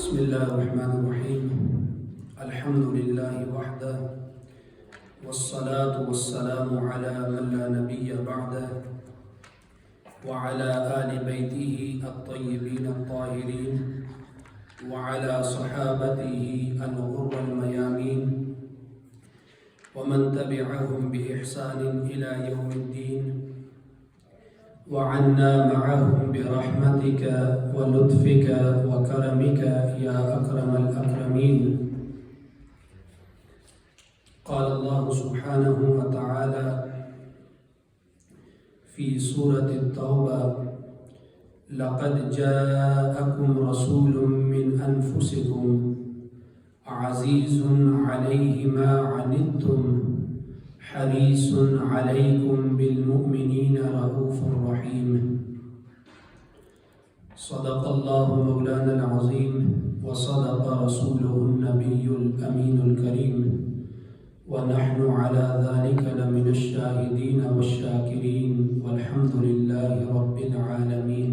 بسم الله الرحمن الرحيم. الحمد لله وحده والصلاة والسلام على من لا نبي بعده وعلى آل بيته الطيبين الطاهرين وعلى صحابته الغر الميامين ومن تبعهم بإحسان إلى يوم الدين وعنا معهم برحمتك ولطفك وكرمك يا أكرم الأكرمين. قال الله سبحانه وتعالى في سورة التوبة: لقد جاءكم رسول من أنفسكم عزيز عليه ما عنتم حريص عليكم بالمؤمنين رؤوف رحيم. صدق الله مولانا العظيم وصدق رسوله النبي الأمين الكريم ونحن على ذلك لمن الشاهدين والشاكرين والحمد لله رب العالمين.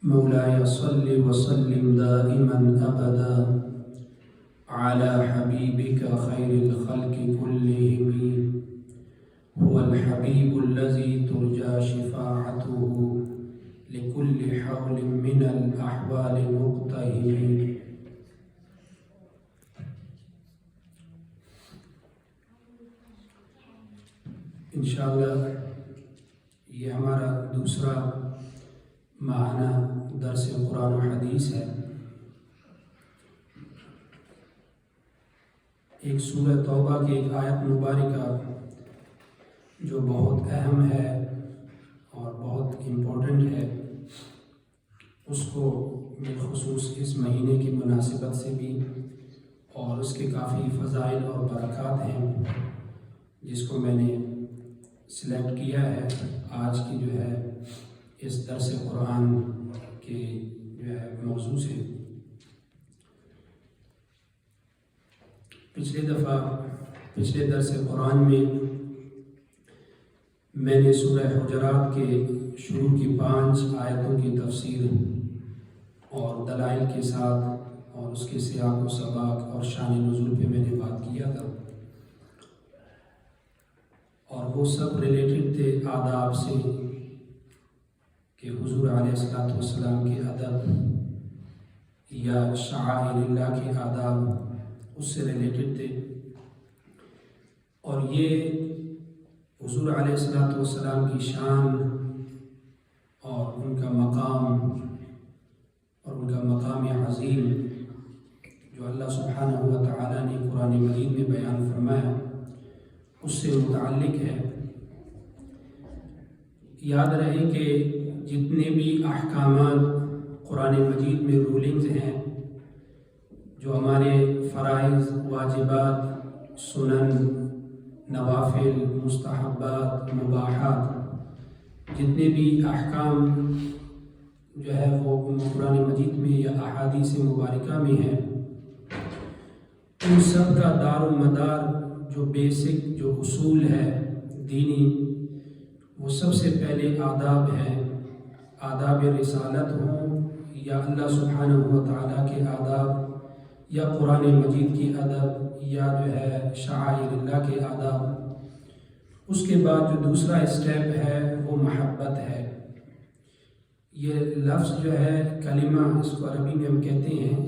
مولاي صل وسلم دائما أبدا على حبيبك خير الخلق كلهم، هو الحبيب الذي ترجى شفاعته لكل حول من الأحوال مقتهم. انشاءاللہ یہ ہمارا دوسرا ماہانہ درس قرآن و حدیث ہے. ایک سورہ توبہ کی ایک آیت مبارکہ جو بہت اہم ہے اور بہت امپورٹنٹ ہے، اس کو بالخصوص اس مہینے کی مناسبت سے بھی اور اس کے کافی فضائل اور برکات ہیں، جس کو میں نے سلیکٹ کیا ہے آج کی جو ہے اس درس قرآن کے جو ہے موضوع سے. پچھلے درس قرآن میں نے سورہ حجرات کے شروع کی 5 آیتوں کی تفسیر اور دلائل کے ساتھ اور اس کے سیاق و سباق اور شان نزول پہ میں نے بات کیا تھا، اور وہ سب ریلیٹڈ تھے آداب سے کہ حضور علیہ السلام کے ادب یا شعائر اللہ کے آداب اس سے ریلیٹڈ تھے. اور یہ حضور علیہ السلام کی شان اور ان کا مقام عظیم جو اللہ سبحانہ و تعالیٰ نے قرآن مجید میں بیان فرمایا اس سے متعلق ہے. یاد رہے کہ جتنے بھی احکامات قرآن مجید میں رولنگز ہیں، جو ہمارے فرائض، واجبات، سنن، نوافل، مستحبات، مباحات، جتنے بھی احکام جو ہے وہ قرآن مجید میں یا احادیث مبارکہ میں ہیں، ان سب کا دار و مدار جو بیسک جو اصول ہے دینی، وہ سب سے پہلے آداب ہیں. آداب رسالت ہوں یا اللہ سبحانہ و تعالیٰ کے آداب یا قرآن مجید کی ادب یا جو ہے شعائر اللہ کے آداب. اس کے بعد جو دوسرا اسٹیپ ہے وہ محبت ہے. یہ لفظ جو ہے کلمہ، اس کو عربی میں ہم کہتے ہیں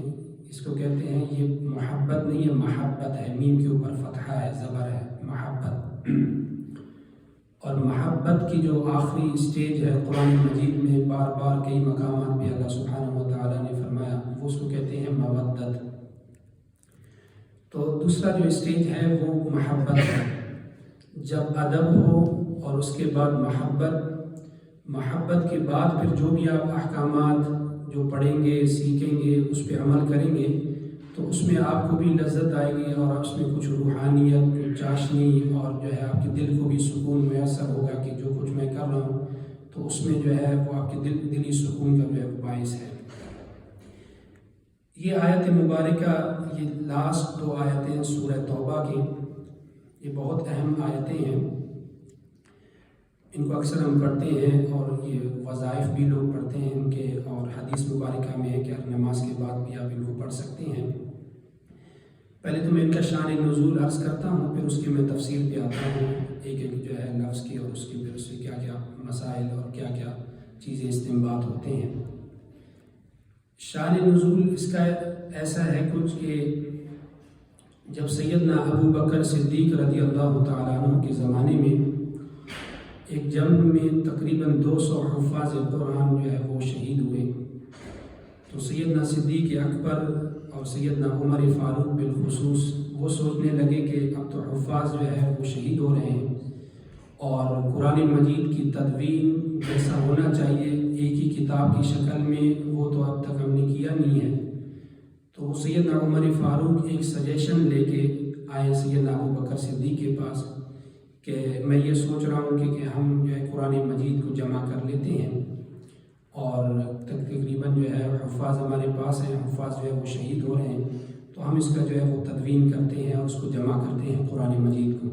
یہ محبت نہیں ہے، محبت ہے. میم کے اوپر فتحہ ہے، زبر ہے، محبت. اور محبت کی جو آخری اسٹیج ہے قرآن مجید میں بار بار کئی مقامات پہ اللہ سبحانہ و تعالیٰ نے فرمایا، وہ اس کو کہتے ہیں مودت. تو دوسرا جو اسٹیج ہے وہ محبت ہے. جب ادب ہو اور اس کے بعد محبت کے بعد پھر جو بھی آپ احکامات جو پڑھیں گے، سیکھیں گے، اس پہ عمل کریں گے، تو اس میں آپ کو بھی لذت آئے گی اور اس میں کچھ روحانیت، چاشنی اور جو ہے آپ کے دل کو بھی سکون میسر ہوگا کہ جو کچھ میں کر رہا ہوں تو اس میں جو ہے وہ آپ کے دلی سکون کا جو ہے باعث ہے. یہ آیت مبارکہ، یہ لاسٹ 2 آیتیں سورہ توبہ کی، یہ بہت اہم آیتیں ہیں. ان کو اکثر ہم پڑھتے ہیں اور یہ وظائف بھی لوگ پڑھتے ہیں ان کے، اور حدیث مبارکہ میں ہے کہ ہر نماز کے بعد بھی آپ ان کو پڑھ سکتے ہیں۔ پہلے تو میں ان کا شان نزول عرض کرتا ہوں، پھر اس کی میں تفصیل پہ آتا ہوں ایک ایک جو ہے لفظ کی، اور اس کی پھر اس سے کیا کیا مسائل اور کیا کیا چیزیں استنباط ہوتے ہیں۔ شان نزول اس کا ایسا ہے کچھ کہ جب سیدنا ابو بکر صدیق رضی اللہ تعالیٰ عنہ کے زمانے میں ایک جنگ میں تقریباً 200 حفاظ قرآن جو ہے وہ شہید ہوئے، تو سیدنا صدیق اکبر اور سیدنا عمر فاروق بالخصوص وہ سوچنے لگے کہ اب تو حفاظ جو ہے وہ شہید ہو رہے ہیں، اور قرآن مجید کی تدوین جیسا ہونا چاہیے ایک ہی کتاب کی شکل میں، وہ تو اب تک ہم نے کیا نہیں ہے۔ تو سیدنا عمر فاروق ایک سجیشن لے کے آئے سیدنا ابو بکر صدیق کے پاس کہ میں یہ سوچ رہا ہوں کہ ہم جو ہے قرآن مجید کو جمع کر لیتے ہیں، اور تقریباً جو ہے حفاظ ہمارے پاس ہیں، حفاظ جو ہے وہ شہید ہو رہے ہیں، تو ہم اس کا جو ہے وہ تدوین کرتے ہیں اور اس کو جمع کرتے ہیں قرآن مجید کو۔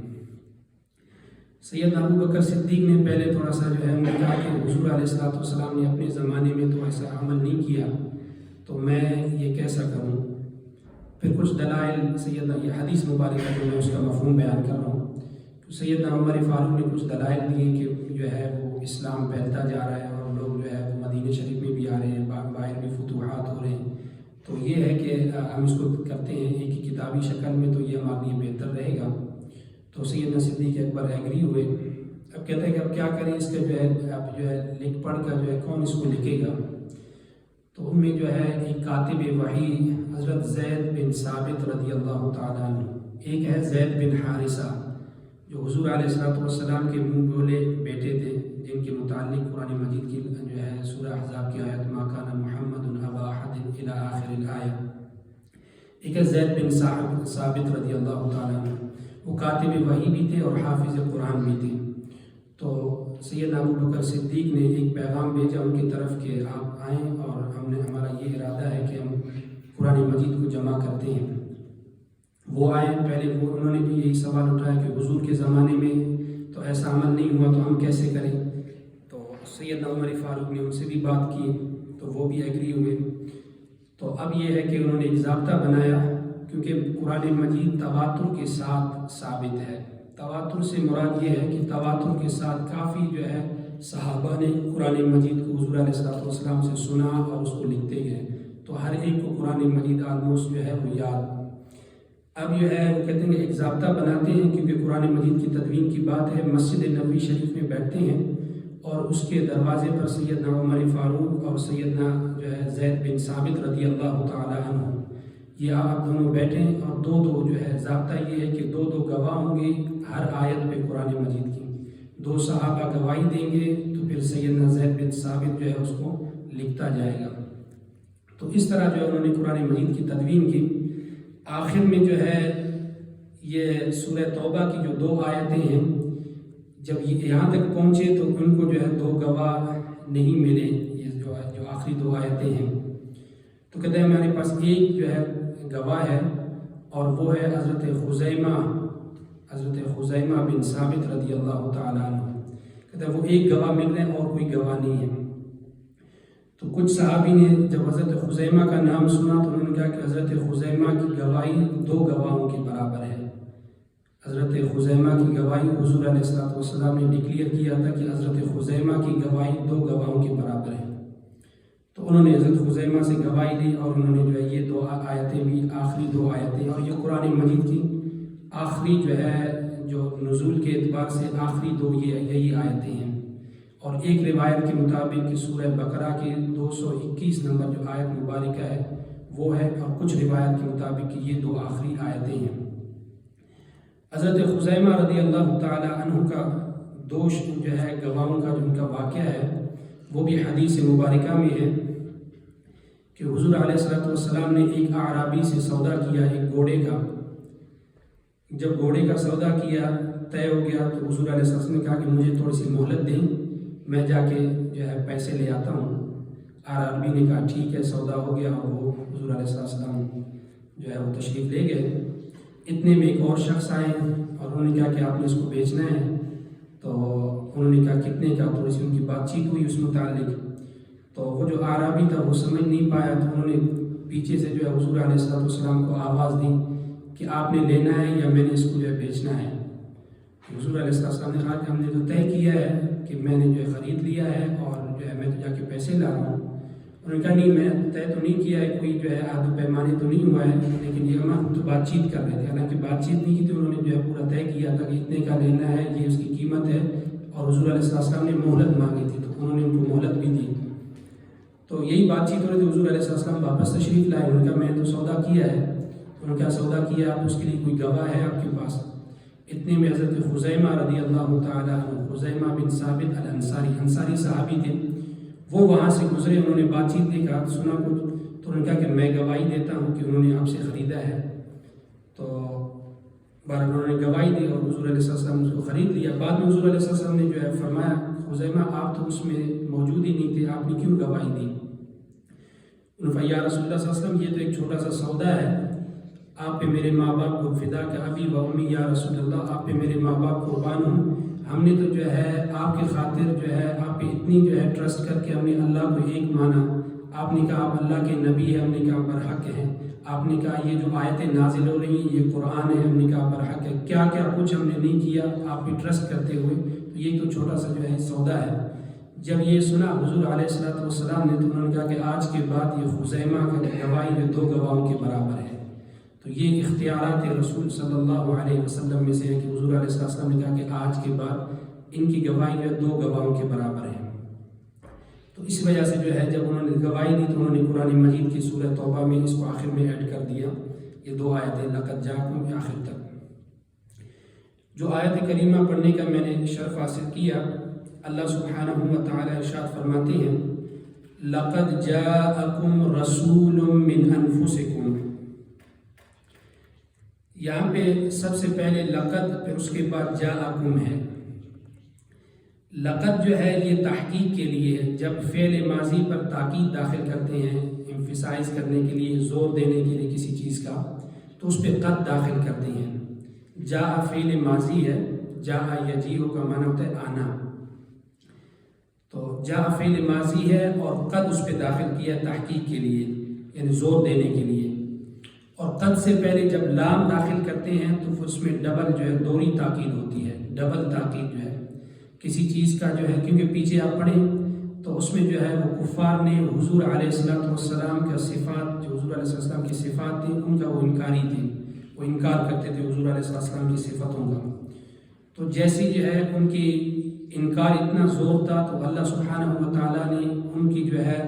سیدنا ابو بکر صدیق نے پہلے تھوڑا سا جو ہے انہوں نے کہا کہ حضور علیہ السلام نے اپنے زمانے میں تو ایسا عمل نہیں کیا، تو میں یہ کیسا کروں؟ پھر کچھ دلائل سیدنا، یہ حدیث مبارکہ جو میں اس کا مفہوم بیان کر رہا ہوں، سیدنا عمر فاروق نے کچھ دلائل دیے کہ جو ہے وہ اسلام پھیلتا جا رہا ہے اور لوگ جو ہے وہ مدینہ شریف میں بھی آ رہے ہیں، باہر بھی فتوحات ہو رہے ہیں، تو یہ ہے کہ ہم اس کو کرتے ہیں ایک ہی کتابی شکل میں، تو یہ ہمارے لیے بہتر رہے گا۔ تو سیدنا صدیق اکبر ایگری ہوئے۔ اب کہتے ہیں کہ اب کیا کریں اس کا جو ہے اب جو ہے لکھ پڑھ کر جو ہے کون اس کو لکھے گا؟ تو ان میں جو ہے ایک کاتب وحی حضرت زید بن ثابت رضی اللہ تعالیٰ عنہ، ایک ہے زید بن حارثہ جو حضور علیہ السلام کے منہ بولے بیٹے تھے، جن کے متعلق قرآن مجید کی جو ہے سورہ احزاب کی آیت ما کان محمد ابا احد الی آخر الآیہ، ایک ہے زید بن ثابت رضی اللہ تعالیٰ عنہ، وہ کاتب وحی بھی تھے اور حافظ قرآن بھی تھے۔ تو سیدنا ابو بکر صدیق نے ایک پیغام بھیجا ان کی طرف کہ آپ آئیں اور ہمارا یہ ارادہ ہے کہ ہم قرآن مجید کو جمع کرتے ہیں۔ وہ آئے، پہلے انہوں نے بھی یہی سوال اٹھایا کہ حضور کے زمانے میں تو ایسا عمل نہیں ہوا تو ہم کیسے کریں؟ تو سیدنا عمر فاروق نے ان سے بھی بات کی، تو وہ بھی ایگری ہوئے۔ تو اب یہ ہے کہ انہوں نے ایک ضابطہ بنایا، کیونکہ قرآن مجید تواتر کے ساتھ ثابت ہے۔ تواتر سے مراد یہ ہے کہ تواتر کے ساتھ کافی جو ہے صحابہ نے قرآن مجید کو حضور علیہ السلام سے سنا اور اس کو لکھتے گئے، تو ہر ایک کو قرآن مجید آلموسٹ جو ہے وہ یاد۔ اب جو ہے وہ کہتے ہیں کہ ایک ضابطہ بناتے ہیں، کیونکہ قرآن مجید کی تدوین کی بات ہے، مسجد نبوی شریف میں بیٹھتے ہیں اور اس کے دروازے پر سیدنا عمر فاروق اور سیدنا جو ہے زید بن ثابت رضی اللہ تعالیٰ عنہ، یہ آپ دونوں بیٹھیں، اور دو جو ہے ضابطہ یہ ہے کہ دو گواہ ہوں گے ہر آیت پہ قرآن مجید کی، دو صحابہ گواہی دیں گے، تو پھر سیدنا زید بن ثابت جو ہے اس کو لکھتا جائے گا۔ تو اس طرح جو ہے انہوں نے قرآن مجید کی تدوین کی۔ آخر میں جو ہے یہ سورہ توبہ کی جو 2 آیتیں ہیں، جب یہ یہاں تک پہنچے تو ان کو جو ہے 2 گواہ نہیں ملے، یہ جو آخری 2 آیتیں ہیں، تو کہتے ہیں ہمارے پاس ایک جو ہے گواہ ہے، اور وہ ہے حضرت خزیمہ بن ثابت رضی اللہ تعالیٰ عنہ۔ کہتے ہیں وہ ایک گواہ مل رہے ہیں اور کوئی گواہ نہیں ہے۔ تو کچھ صحابی نے جب حضرت خزیمہ کا نام سنا تو انہوں نے کہا کہ حضرت خزیمہ کی گواہی 2 گواہوں کے برابر ہے۔ حضرت خزیمہ کی گواہی حضور علیہ السلام نے ڈکلیئر کیا تھا کہ حضرت خزیمہ کی گواہی 2 گواہوں کے برابر ہے۔ تو انہوں نے حضرت خزیمہ سے گواہی لی، اور انہوں نے جو ہے یہ 2 آیتیں بھی، آخری 2 آیتیں، اور یہ قرآن مجید کی آخری جو ہے جو نزول کے اعتبار سے آخری 2 یہی آیتیں ہیں۔ اور ایک روایت کے مطابق کہ سورہ بقرہ کی 221 نمبر جو آیت مبارکہ ہے وہ ہے، اور کچھ روایت کے مطابق کہ یہ 2 آخری آیتیں ہیں۔ حضرت خزیمہ رضی اللہ تعالی عنہ کا 2 جو ہے گواہوں کا جو ان کا واقعہ ہے وہ بھی حدیث مبارکہ میں ہے کہ حضور علیہ السلام نے ایک اعرابی سے سودا کیا، ایک گھوڑے کا۔ جب گھوڑے کا سودا کیا، طے ہو گیا، تو حضور علیہ السلام نے کہا کہ مجھے تھوڑی سی مہلت دیں، میں جا کے جو ہے پیسے لے آتا ہوں۔ اعرابی نے کہا ٹھیک ہے، سودا ہو گیا، اور وہ حضور علیہ السلام جو ہے وہ تشریف لے گئے۔ اتنے میں ایک اور شخص آئے اور انہوں نے کہا کہ آپ نے اس کو بیچنا ہے، تو انہوں نے کہا کتنے کا، تھوڑی سی ان کی بات چیت ہوئی اس متعلق، تو وہ جو اعرابی تھا وہ سمجھ نہیں پایا، تو انہوں نے پیچھے سے جو ہے حضور علیہ السلام کو آواز دی کہ آپ نے لینا ہے یا میں نے اس کو جو ہے بیچنا ہے۔ حضور علیہ السلام نے کہا کہ ہم نے تو طے کیا ہے کہ میں نے جو ہے خرید لیا ہے اور جو ہے میں تو جا کے پیسے لا رہا ہوں۔ انہوں نے کہا نہیں، میں طے تو نہیں کیا ہے، کوئی جو ہے عہد و پیمانے تو نہیں ہوا ہے، لیکن یہ ہم تو بات چیت کر رہے تھے۔ حالانکہ بات چیت نہیں کی تھی، انہوں نے جو ہے پورا طے کیا تھا کہ اتنے کا لینا ہے، یہ اس کی قیمت ہے، اور حضور علیہ السلام نے مہلت مانگی تھی تو انہوں نے ان کو مہلت بھی دی۔ تو یہی بات چیت ہو رہی تھی، حضور علیہ السلام واپس تشریف لائے، انہوں نے کہا میں نے تو سودا کیا ہے۔ انہوں نے کہا سودا کیا آپ، اس کے لیے کوئی گواہ ہے آپ کے پاس؟ اتنے میں حضرت خزیمہ رضی اللہ تعالیٰ عنہ، خزیمہ بن ثابت الانصاری، انصاری صحابی تھے، وہ وہاں سے گزرے، انہوں نے بات چیت دیکھا، سنا کچھ، تو انہوں نے کہا کہ میں گواہی دیتا ہوں کہ انہوں نے آپ سے خریدا ہے۔ تو بہرحال انہوں نے گواہی دی اور حضور علیہ السلام نے اس کو خرید لیا۔ بعد میں حضور علیہ السلام نے جو ہے فرمایا خزیمہ آپ تو اس میں موجود ہی نہیں تھے، آپ نے کیوں گواہی دی؟ انہوں نے کہا یا رسول اللہ صلی اللہ علیہ وسلم یہ تو ایک چھوٹا سا سودا ہے، آپ پہ میرے ماں باپ کو فدا کا ابی و امی، یا رسول اللہ آپ پہ میرے ماں باپ قربان ہوں، ہم نے تو جو ہے آپ کی خاطر جو ہے آپ پہ اتنی جو ہے ٹرسٹ کر کے ہم نے اللہ کو ایک مانا۔ آپ نے کہا آپ اللہ کے نبی ہیں، ہم نے کہا برحق ہیں۔ آپ نے کہا یہ جو آیتیں نازل ہو رہی ہیں یہ قرآن ہے، ہم نے کہا برحق ہے۔ کیا کیا کچھ ہم نے نہیں کیا آپ پہ ٹرسٹ کرتے ہوئے، تو یہ تو چھوٹا سا جو ہے سودا ہے۔ جب یہ سنا حضور علیہ السلام نے تو انہوں نے کہا کہ آج کے بعد یہ خزیمہ کا گواہی جو دو گواہوں کے برابر ہے۔ تو یہ اختیارات رسول صلی اللہ علیہ وسلم میں سے ہے کہ حضور علیہ السلام نے کہا کہ آج کے بعد ان کی گواہی جو ہے دو گواہوں کے برابر ہے۔ تو اس وجہ سے جو ہے جب انہوں نے گواہی دی تو انہوں نے قرآن مجید کی سورہ توبہ میں اس کو آخر میں ایڈ کر دیا، یہ دو آیتیں لقد جاءکم کے آخر تک۔ جو آیت کریمہ پڑھنے کا میں نے شرف حاصل کیا، اللہ سبحانہ و تعالی ارشاد فرماتے ہیں لقد جاءکم رسول من انفسکم۔ یہاں پہ سب سے پہلے لقد، پھر اس کے بعد جاءکم ہے۔ لقد جو ہے یہ تحقیق کے لیے ہے، جب فعل ماضی پر تاکید داخل کرتے ہیں ایمفیسائز کرنے کے لیے، زور دینے کے لیے کسی چیز کا، تو اس پہ قد داخل کرتے ہیں۔ جاء فعل ماضی ہے، جاء یجیء کا معنی ہوتا ہے آنا، تو جاء فعل ماضی ہے اور قد اس پہ داخل کیا تحقیق کے لیے، یعنی زور دینے کے لیے۔ اور قد سے پہلے جب لام داخل کرتے ہیں تو پھر اس میں ڈبل جو ہے دوہری تاکید ہوتی ہے، ڈبل تاکید جو ہے کسی چیز کا جو ہے، کیونکہ پیچھے آپ پڑھیں تو اس میں جو ہے وہ کفار نے حضور علیہ السلام کا صفات، جو حضور علیہ السلام کی صفات تھیں ان کا وہ انکاری تھے، وہ انکار کرتے تھے حضور علیہ السلام کی صفتوں کا۔ تو جیسی جو ہے ان کی انکار اتنا زور تھا تو اللہ سبحانہ و تعالیٰ نے ان کی جو ہے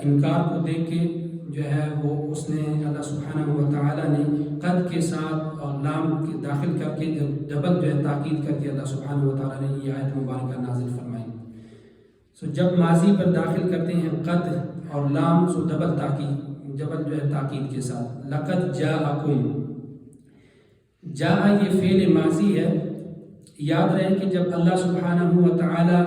انکار کو دیکھ کے جو ہے وہ اس نے اللہ سبحانہ و تعالیٰ نے قد کے ساتھ اور لام کے داخل کر کے ڈبل جو ہے تاکید کر کے اللہ سبحانہ و تعالیٰ نے یہ آیت مبارکہ نازل فرمائی۔ جب ماضی پر داخل کرتے ہیں قد اور لام، سو ڈبل تاکید، ڈبل جو ہے تاکید کے ساتھ۔ لقد جاءکم، جاء یہ فعل ماضی ہے۔ یاد رہے کہ جب اللہ سبحانہ و تعالیٰ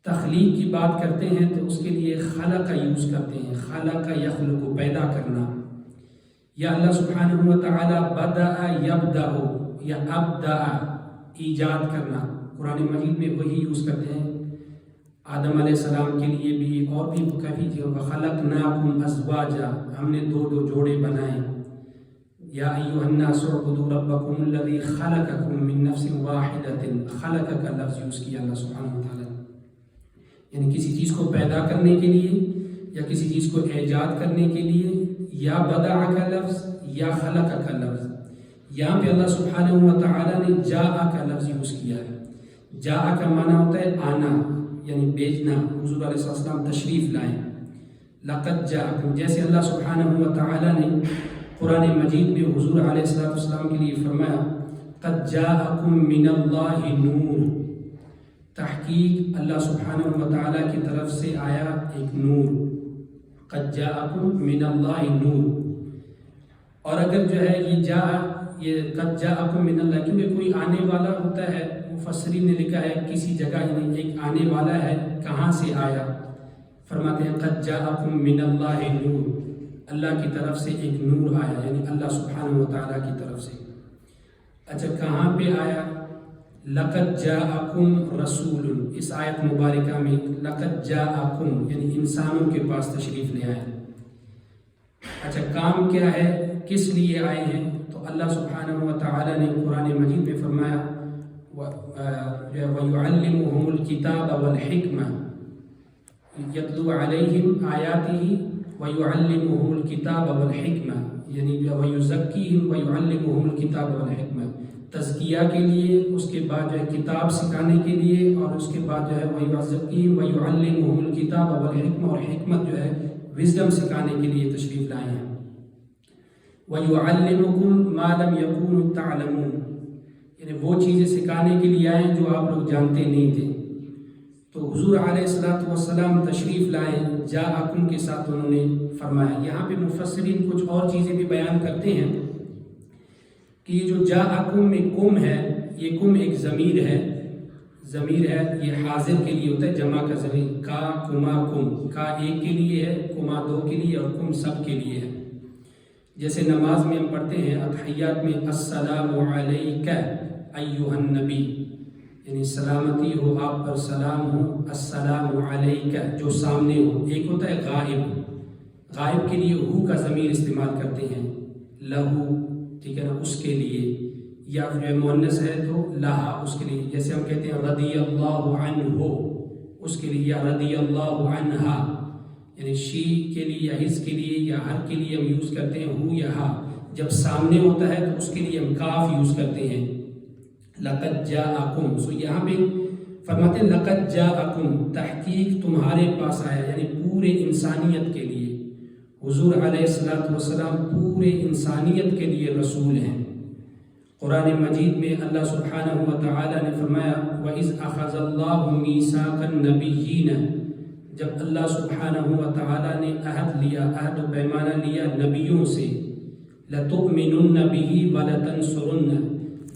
تخلیق کی بات کرتے ہیں تو اس کے لیے خلق کا یوز کرتے ہیں، خلق یخلق کو پیدا کرنا، یا اللہ سبحانہ و تعالیٰ بدأ یبدأ یا ابدأ ایجاد کرنا، قرآن مجید میں وہی یوز کرتے ہیں۔ آدم علیہ السلام کے لیے بھی اور بھی کافی جگہ خلقناکم ازواجا، ہم نے دو دو جوڑے بنائے۔ یا ایھا الناس اعبدوا ربکم الذی خلقکم من نفس واحدۃ، خلق کا لفظ یوز کیا اللہ سبحانہ و تعالیٰ، یعنی کسی چیز کو پیدا کرنے کے لیے یا کسی چیز کو ایجاد کرنے کے لیے، یا بدع کا لفظ یا خلق کا لفظ۔ یہاں پہ اللہ سبحانہ و تعالیٰ نے جاء کا لفظ یوز کیا ہے۔ جاء کا معنی ہوتا ہے آنا، یعنی بھیجنا، حضور علیہ السلام تشریف لائیں۔ لقد جاءکم، جیسے اللہ سبحانہ و تعالیٰ نے قرآن مجید میں حضور علیہ السلام کے لیے فرمایا قد جاءکم من اللہ نور، تحقیق اللہ سبحانہ و تعالیٰ کی طرف سے آیا ایک نور، قد جاءکم من اللہ نور۔ اور اگر جو ہے یہ قد جاءکم من اللہ، کیونکہ کوئی آنے والا ہوتا ہے، مفسرین نے لکھا ہے کسی جگہ، یعنی ایک آنے والا ہے، کہاں سے آیا؟ فرماتے ہیں قد جاءکم من اللہ نور، اللہ کی طرف سے ایک نور آیا، یعنی اللہ سبحانہ و تعالیٰ کی طرف سے۔ اچھا کہاں پہ آیا؟ لقد جاءکم رسول، اس آیت مبارکہ میں لقد جاءکم یعنی انسانوں کے پاس تشریف لے آئے۔ اچھا کام کیا ہے، کس لیے آئے ہیں؟ تو اللہ سبحانہ و تعالیٰ نے قرآن مجید میں فرمایا وَيُعَلِّمُهُمُ الْكِتَابَ وَالْحِكْمَةَ يَتْلُو عَلَيْهِمْ آيَاتِهِ وَيُعَلِّمُهُمُ الْكِتَابَ وَالْحِكْمَةَ یعنی وَيُزَكِّيهِمْ وَيُعَلِّمُهُمُ الْكِتَابَ وَالْحِكْمَةَ، تزکیہ کے لیے، اس کے بعد جو ہے کتاب سکھانے کے لیے، اور اس کے بعد جو ہے وَيُزَكِّيهِمْ وَيُعَلِّمُهُمُ الْكِتَابَ وَالْحِكْمَةَ، اور حکمت جو ہے وزڈم سکھانے کے لیے تشریف لائے ہیں۔ وَيُعَلِّمُكُمْ مَا لَمْ يَكُونُوا تَعْلَمُونَ یعنی وہ چیزیں سکھانے کے لیے آئے جو آپ لوگ جانتے نہیں تھے۔ تو حضور علیہ السلام تشریف لائے، جاءکم کے ساتھ انہوں نے فرمایا۔ یہاں پہ مفسرین کچھ اور چیزیں بھی بیان کرتے ہیں کہ یہ جو جاءکم میں کم ہے، یہ کم ایک ضمیر ہے، یہ حاضر کے لیے ہوتا ہے، جمع کا ضمیر، کا کما کم، کا ایک کے لیے ہے، کما دو کے لیے، اور کم سب کے لیے ہے۔ جیسے نماز میں ہم پڑھتے ہیں اتحیات میں السلام علیک ایھا النبی، یعنی سلامتی ہو آپ پر، سلام ہو، السلام علیک جو سامنے ہو۔ ایک ہوتا ہے غائب کے لیے ہو کا ضمیر استعمال کرتے ہیں، لہو، ٹھیک ہے نا، اس کے لیے، یا پھر مؤنث ہے تو لہا، اس کے لیے، جیسے ہم کہتے ہیں رضی اللہ عنہ، اس کے لیے، یا رضی اللہ عنہا، یعنی شی کے لیے یا ہز کے لیے یا ہر کے لیے ہم یوز کرتے ہیں ہو یا ہا۔ جب سامنے ہوتا ہے تو اس کے لیے ہم کاف یوز کرتے ہیں، لقد جاءکم۔ سو یہاں پہ فرماتے ہیں لقد جاءکم، تحقیق تمہارے پاس آیا، یعنی پورے انسانیت کے لیے۔ حضور علیہ السلام پورے انسانیت کے لیے رسول ہیں۔ قرآن مجید میں اللہ سبحانہ و تعالیٰ نے فرمایا وَإِذْ أَخَذَ اللَّهُ مِيثَاقَ النَّبِيِّينَ، جب اللہ سبحانہ و تعالیٰ نے عہد و پیمانہ لیا نبیوں سے، لَتُؤْمِنُنَّ بِهِ وَلَتَنْصُرُنَّ،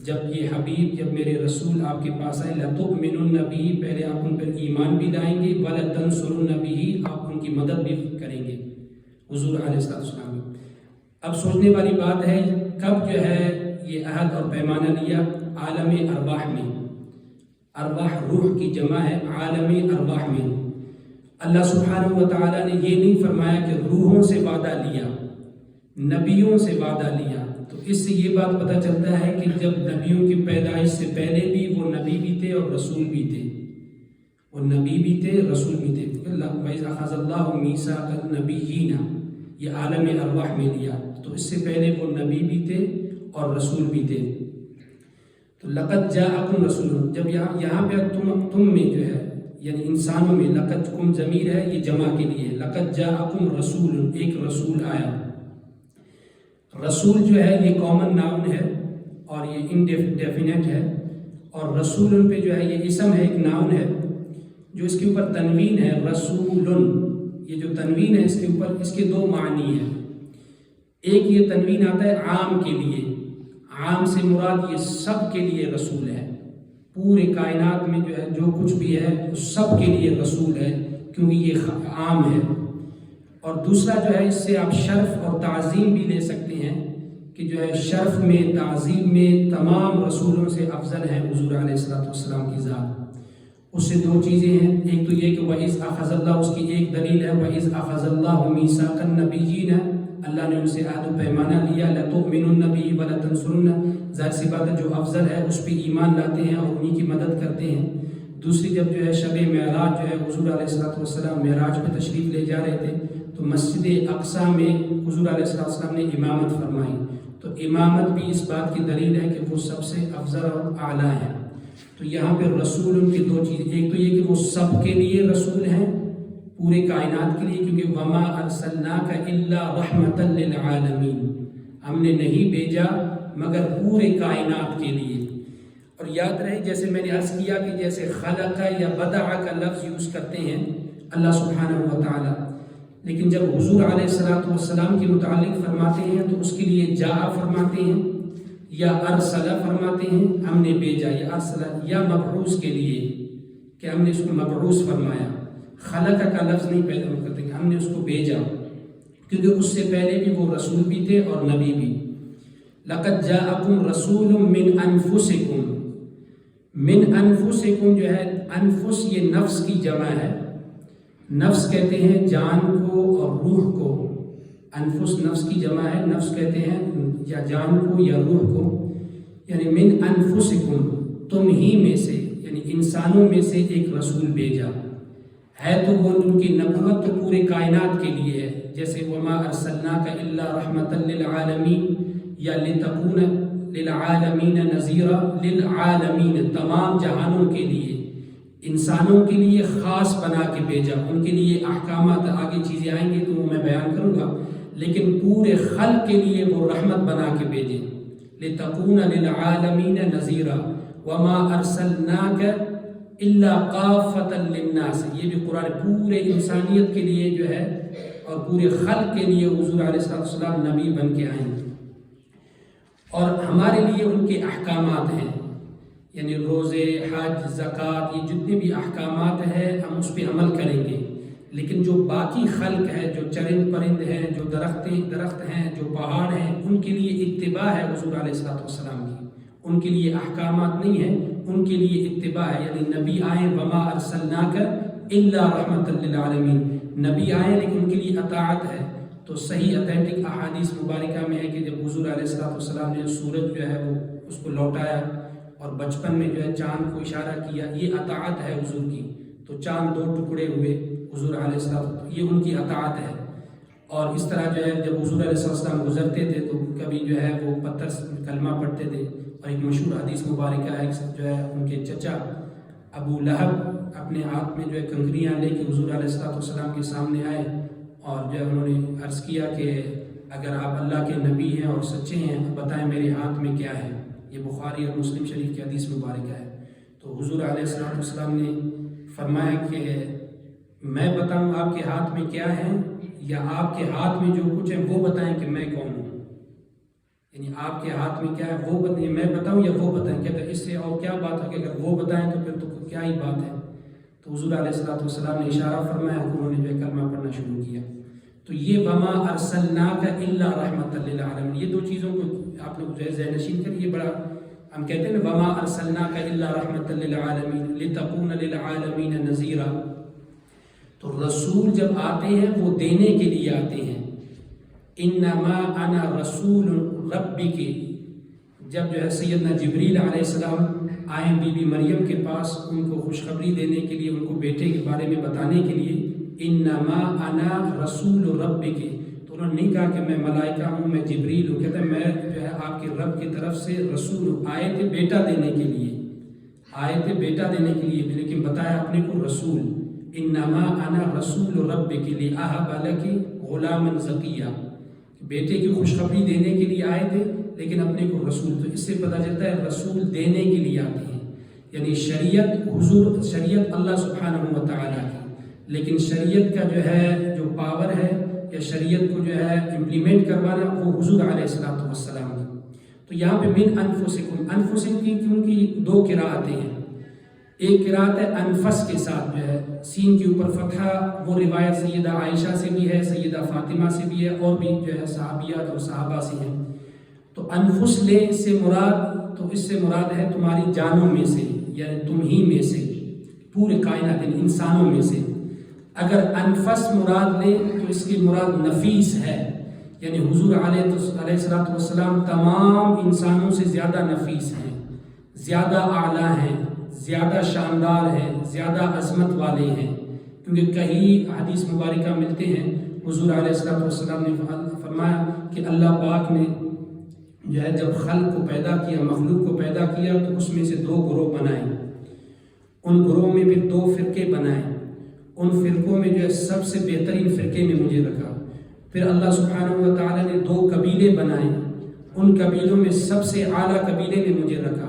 جب یہ حبیب، جب میرے رسول آپ کے پاس آئے، لَتُؤْمِنُنَّ بِهِ، پہلے آپ ان پر ایمان بھی لائیں گے، وَلَتَنْصُرُنَّ بِهِ، آپ ان کی مدد بھی کریں گے، حضور علیہ السلام۔ اب سوچنے والی بات ہے کب جو ہے یہ عہد اور پیمانہ لیا؟ عالم ارواح میں، ارواح روح کی جمع ہے، عالم ارواح میں۔ اللہ سبحانہ و تعالیٰ نے یہ نہیں فرمایا کہ روحوں سے وعدہ لیا، نبیوں سے وعدہ لیا۔ تو اس سے یہ بات پتہ چلتا ہے کہ جب نبیوں کی پیدائش سے پہلے بھی وہ نبی بھی تھے اور رسول بھی تھے، وہ نبی بھی تھے، رسول بھی تھے۔ وَإِذْ أَخَذَ اللَّهُ مِيثَاقَ النَّبِيِّينَ، یہ عالم ارواح میں لیا، تو اس سے پہلے وہ نبی بھی تھے اور رسول بھی تھے۔ تو لقد جاءکم رسول، جب یہاں پہ تم میں جو ہے یعنی انسانوں میں، لقد کم ضمیر ہے، یہ جمع کے لیے، لقد جاءکم رسول، ایک رسول آیا۔ رسول جو ہے یہ کامن ناؤن ہے اور یہ انڈیفینٹ ہے، اور رسول پہ جو ہے یہ اسم ہے، ایک ناؤن ہے جو اس کے اوپر تنوین ہے، رسول، یہ جو تنوین ہے اس کے اوپر، اس کے دو معنی ہیں۔ ایک یہ تنوین آتا ہے عام کے لیے، عام سے مراد یہ سب کے لیے رسول ہے، پورے کائنات میں جو ہے جو کچھ بھی ہے اس سب کے لیے رسول ہے، کیونکہ یہ عام ہے۔ اور دوسرا جو ہے اس سے آپ شرف اور تعظیم بھی لے سکتے ہیں کہ جو ہے شرف میں، تعظیم میں تمام رسولوں سے افضل ہے حضور علیہ السلام کی ذات۔ اس سے دو چیزیں ہیں، ایک تو یہ کہ وَإِذْ أَخَذَ اللَّهُ، اس کی ایک دلیل ہے وَإِذْ أَخَذَ اللَّهُ مِيثَاقَ النَّبِيِّينَ، اللہ نے ان سے عہد و پیمانہ لیا، لَتُؤْمِنُنَّ بِهِ وَلَتَنْصُرُنَّ، ظاہر سی بات ہے جو افضل ہے اس پہ ایمان لاتے ہیں اور انہی کی مدد کرتے ہیں۔ دوسری جب جو ہے شب معراج جو ہے حضور علیہ السلام معراج پہ تشریف لے جا رہے تھے تو مسجد اقصیٰ میں حضور علیہ السلام نے امامت فرمائی، تو امامت بھی اس بات کی دلیل ہے کہ وہ سب سے افضل اور اعلیٰ ہے۔ تو یہاں پہ رسول ان کی دو چیزیں، ایک تو یہ کہ وہ سب کے لیے رسول ہیں، پورے کائنات کے لیے، کیونکہ وما ارسلناک الا رحمۃ للعالمین، ہم نے نہیں بھیجا مگر پورے کائنات کے لیے۔ اور یاد رہے جیسے میں نے عرض کیا کہ جیسے خلق یا بدع کا لفظ یوز کرتے ہیں اللہ سبحانہ و تعالی، لیکن جب حضور علیہ السلام کے متعلق فرماتے ہیں تو اس کے لیے جاء فرماتے ہیں یا ارسل فرماتے ہیں، ہم نے بھیجا، یا ارسل، یا مبعوث کے لیے کہ ہم نے اس کو مبعوث فرمایا۔ خلق کا لفظ نہیں پیدا کرتے کہ ہم نے اس کو بھیجا، کیونکہ اس سے پہلے بھی وہ رسول بھی تھے اور نبی بھی۔ لقد جاءکم رسول من انفسکم، من انفسکم جو ہے، انفس یہ نفس کی جمع ہے. نفس کہتے ہیں جان کو اور روح کو. انفس نفس کی جمع ہے، نفس کہتے ہیں یا جان کو یا روح کو. یعنی من انفسکم، تم ہی میں سے، یعنی انسانوں میں سے ایک رسول بھیجا ہے. تو وہ ان کی نبوت تو پورے کائنات کے لیے ہے، جیسے وما ارسلناک الا رحمتا للعالمین یا لتکون للعالمین نذیرا. للعالمین، تمام جہانوں کے لیے، انسانوں کے لیے خاص بنا کے بھیجا. ان کے لیے احکامات، آگے چیزیں آئیں گی تو وہ میں بیان کروں گا، لیکن پورے خلق کے لیے وہ رحمت بنا کے بھیجے. لتکون للعالمین نذیرا وما ارسلناک الا قافۃ للناس. یہ بھی قرآن پورے انسانیت کے لیے جو ہے اور پورے خلق کے لیے حضور علیہ السلام نبی بن کے آئیں، اور ہمارے لیے ان کے احکامات ہیں، یعنی روزے، حج، زکوٰۃ، یہ جتنے بھی احکامات ہیں ہم اس پہ عمل کریں گے. لیکن جو باقی خلق ہے، جو چرند پرند ہیں، جو درخت ہیں، جو پہاڑ ہیں، ان کے لیے اتباع ہے حضور علیہ السلام کی. ان کے لیے احکامات نہیں ہیں، ان کے لیے اتباع ہے. یعنی نبی آئے، وما ارسلناک الا رحمۃ للعالمین، نبی آئے لیکن ان کے لیے اطاعت ہے. تو صحیح اتھینٹک احادیث مبارکہ میں ہے کہ جب حضور علیہ السلام نے سورج جو ہے وہ اس کو لوٹایا اور بچپن میں جو ہے چاند کو اشارہ کیا، یہ اطاعت ہے حضور کی. تو چاند 2 ٹکڑے ہوئے حضور علیہ السلام، یہ ان کی اطاعت ہے. اور اس طرح جو ہے جب حضور علیہ السلام گزرتے تھے تو کبھی جو ہے وہ پتھر سے کلمہ پڑھتے تھے. اور ایک مشہور حدیث مبارکہ ہے جو ہے ان کے چچا ابو لہب اپنے ہاتھ میں جو ہے کنکریاں لے کے حضور علیہ السلام کے سامنے آئے، اور جو انہوں نے عرض کیا کہ اگر آپ اللہ کے نبی ہیں اور سچے ہیں بتائیں میرے ہاتھ میں کیا ہے. یہ بخاری اور مسلم شریف کی حدیث مبارکہ ہے. تو حضور علیہ السلام نے فرمایا کہ میں بتاؤں آپ کے ہاتھ میں کیا ہے، یا آپ کے ہاتھ میں جو کچھ ہے وہ بتائیں کہ میں کون ہوں. یعنی آپ کے ہاتھ میں کیا ہے وہ بتائیں، میں بتاؤں یا وہ بتائیں. کہتا ہے اس سے اور کیا بات ہے کہ اگر وہ بتائیں تو پھر تو کیا ہی بات ہے. تو حضور علیہ السلام نے اشارہ فرمایا، انہوں نے جو ہے کلمہ پڑھنا شروع کیا. تو یہ وما ارسلناک الا رحمۃ للعالمین، یہ 2 چیزوں کو آپ لوگ جو ہے ذہن نشین کریں. یہ بڑا ہم کہتے ہیں نا، وما ارسلناک الا رحمۃ للعالمین لتکون للعالمین نذیرا. تو رسول جب آتے ہیں وہ دینے کے لیے آتے ہیں. انما انا رسول ربک، جب جو ہے سیدنا جبریل علیہ السلام آئیں بی بی مریم کے پاس ان کو خوشخبری دینے کے لیے، ان کو بیٹے کے بارے میں بتانے کے لیے، انما انا رسول ربک، تو انہوں نے نہیں کہا کہ میں ملائکہ ہوں، میں جبریل ہوں. کہتے ہیں میں جو ہے آپ کے رب کی طرف سے رسول ہوں. آئے تھے بیٹا دینے کے لیے، آئے تھے بیٹا دینے کے لیے، لیکن بتایا اپنے کو رسول. انما انا رسول ربک لاہب لک غلاما زکیہ، بیٹے کی خوشخبری دینے کے لیے آئے تھے لیکن اپنے کو رسول. تو اس سے پتہ چلتا ہے رسول دینے کے لیے آتے ہیں. یعنی شریعت اللہ سبحانہ و تعالیٰ کی، لیکن شریعت کا جو ہے جو پاور ہے یا شریعت کو جو ہے امپلیمنٹ کروانا وہ حضور علیہ السلام کی. تو یہاں پہ من انفسکم کی کیونکہ 2 قراءتیں ہیں. ایک قراءت ہے انفس کے ساتھ جو ہے سین کے اوپر فتحہ، وہ روایت سیدہ عائشہ سے بھی ہے، سیدہ فاطمہ سے بھی ہے، اور بھی جو ہے صحابیات اور صحابہ سے ہیں. تو انفس لے اس سے مراد، تو اس سے مراد ہے تمہاری جانوں میں سے، یعنی تم ہی میں سے، پورے کائنات انسانوں میں سے. اگر انفس مراد لے تو اس کی مراد نفیس ہے، یعنی حضور علیہ السلام تمام انسانوں سے زیادہ نفیس ہیں، زیادہ اعلیٰ ہیں، زیادہ شاندار ہیں، زیادہ عظمت والے ہیں. کیونکہ کئی حدیث مبارکہ ملتے ہیں حضور علیہ السلام نے فرمایا کہ اللہ پاک نے جو ہے جب خلق کو پیدا کیا، مخلوق کو پیدا کیا، تو اس میں سے 2 گروہ بنائے. ان گروہ میں پھر 2 فرقے بنائے. ان فرقوں میں جو ہے سب سے بہترین فرقے میں مجھے رکھا. پھر اللہ سبحانہ و تعالیٰ نے 2 قبیلے بنائے. ان قبیلوں میں سب سے اعلیٰ قبیلے میں مجھے رکھا.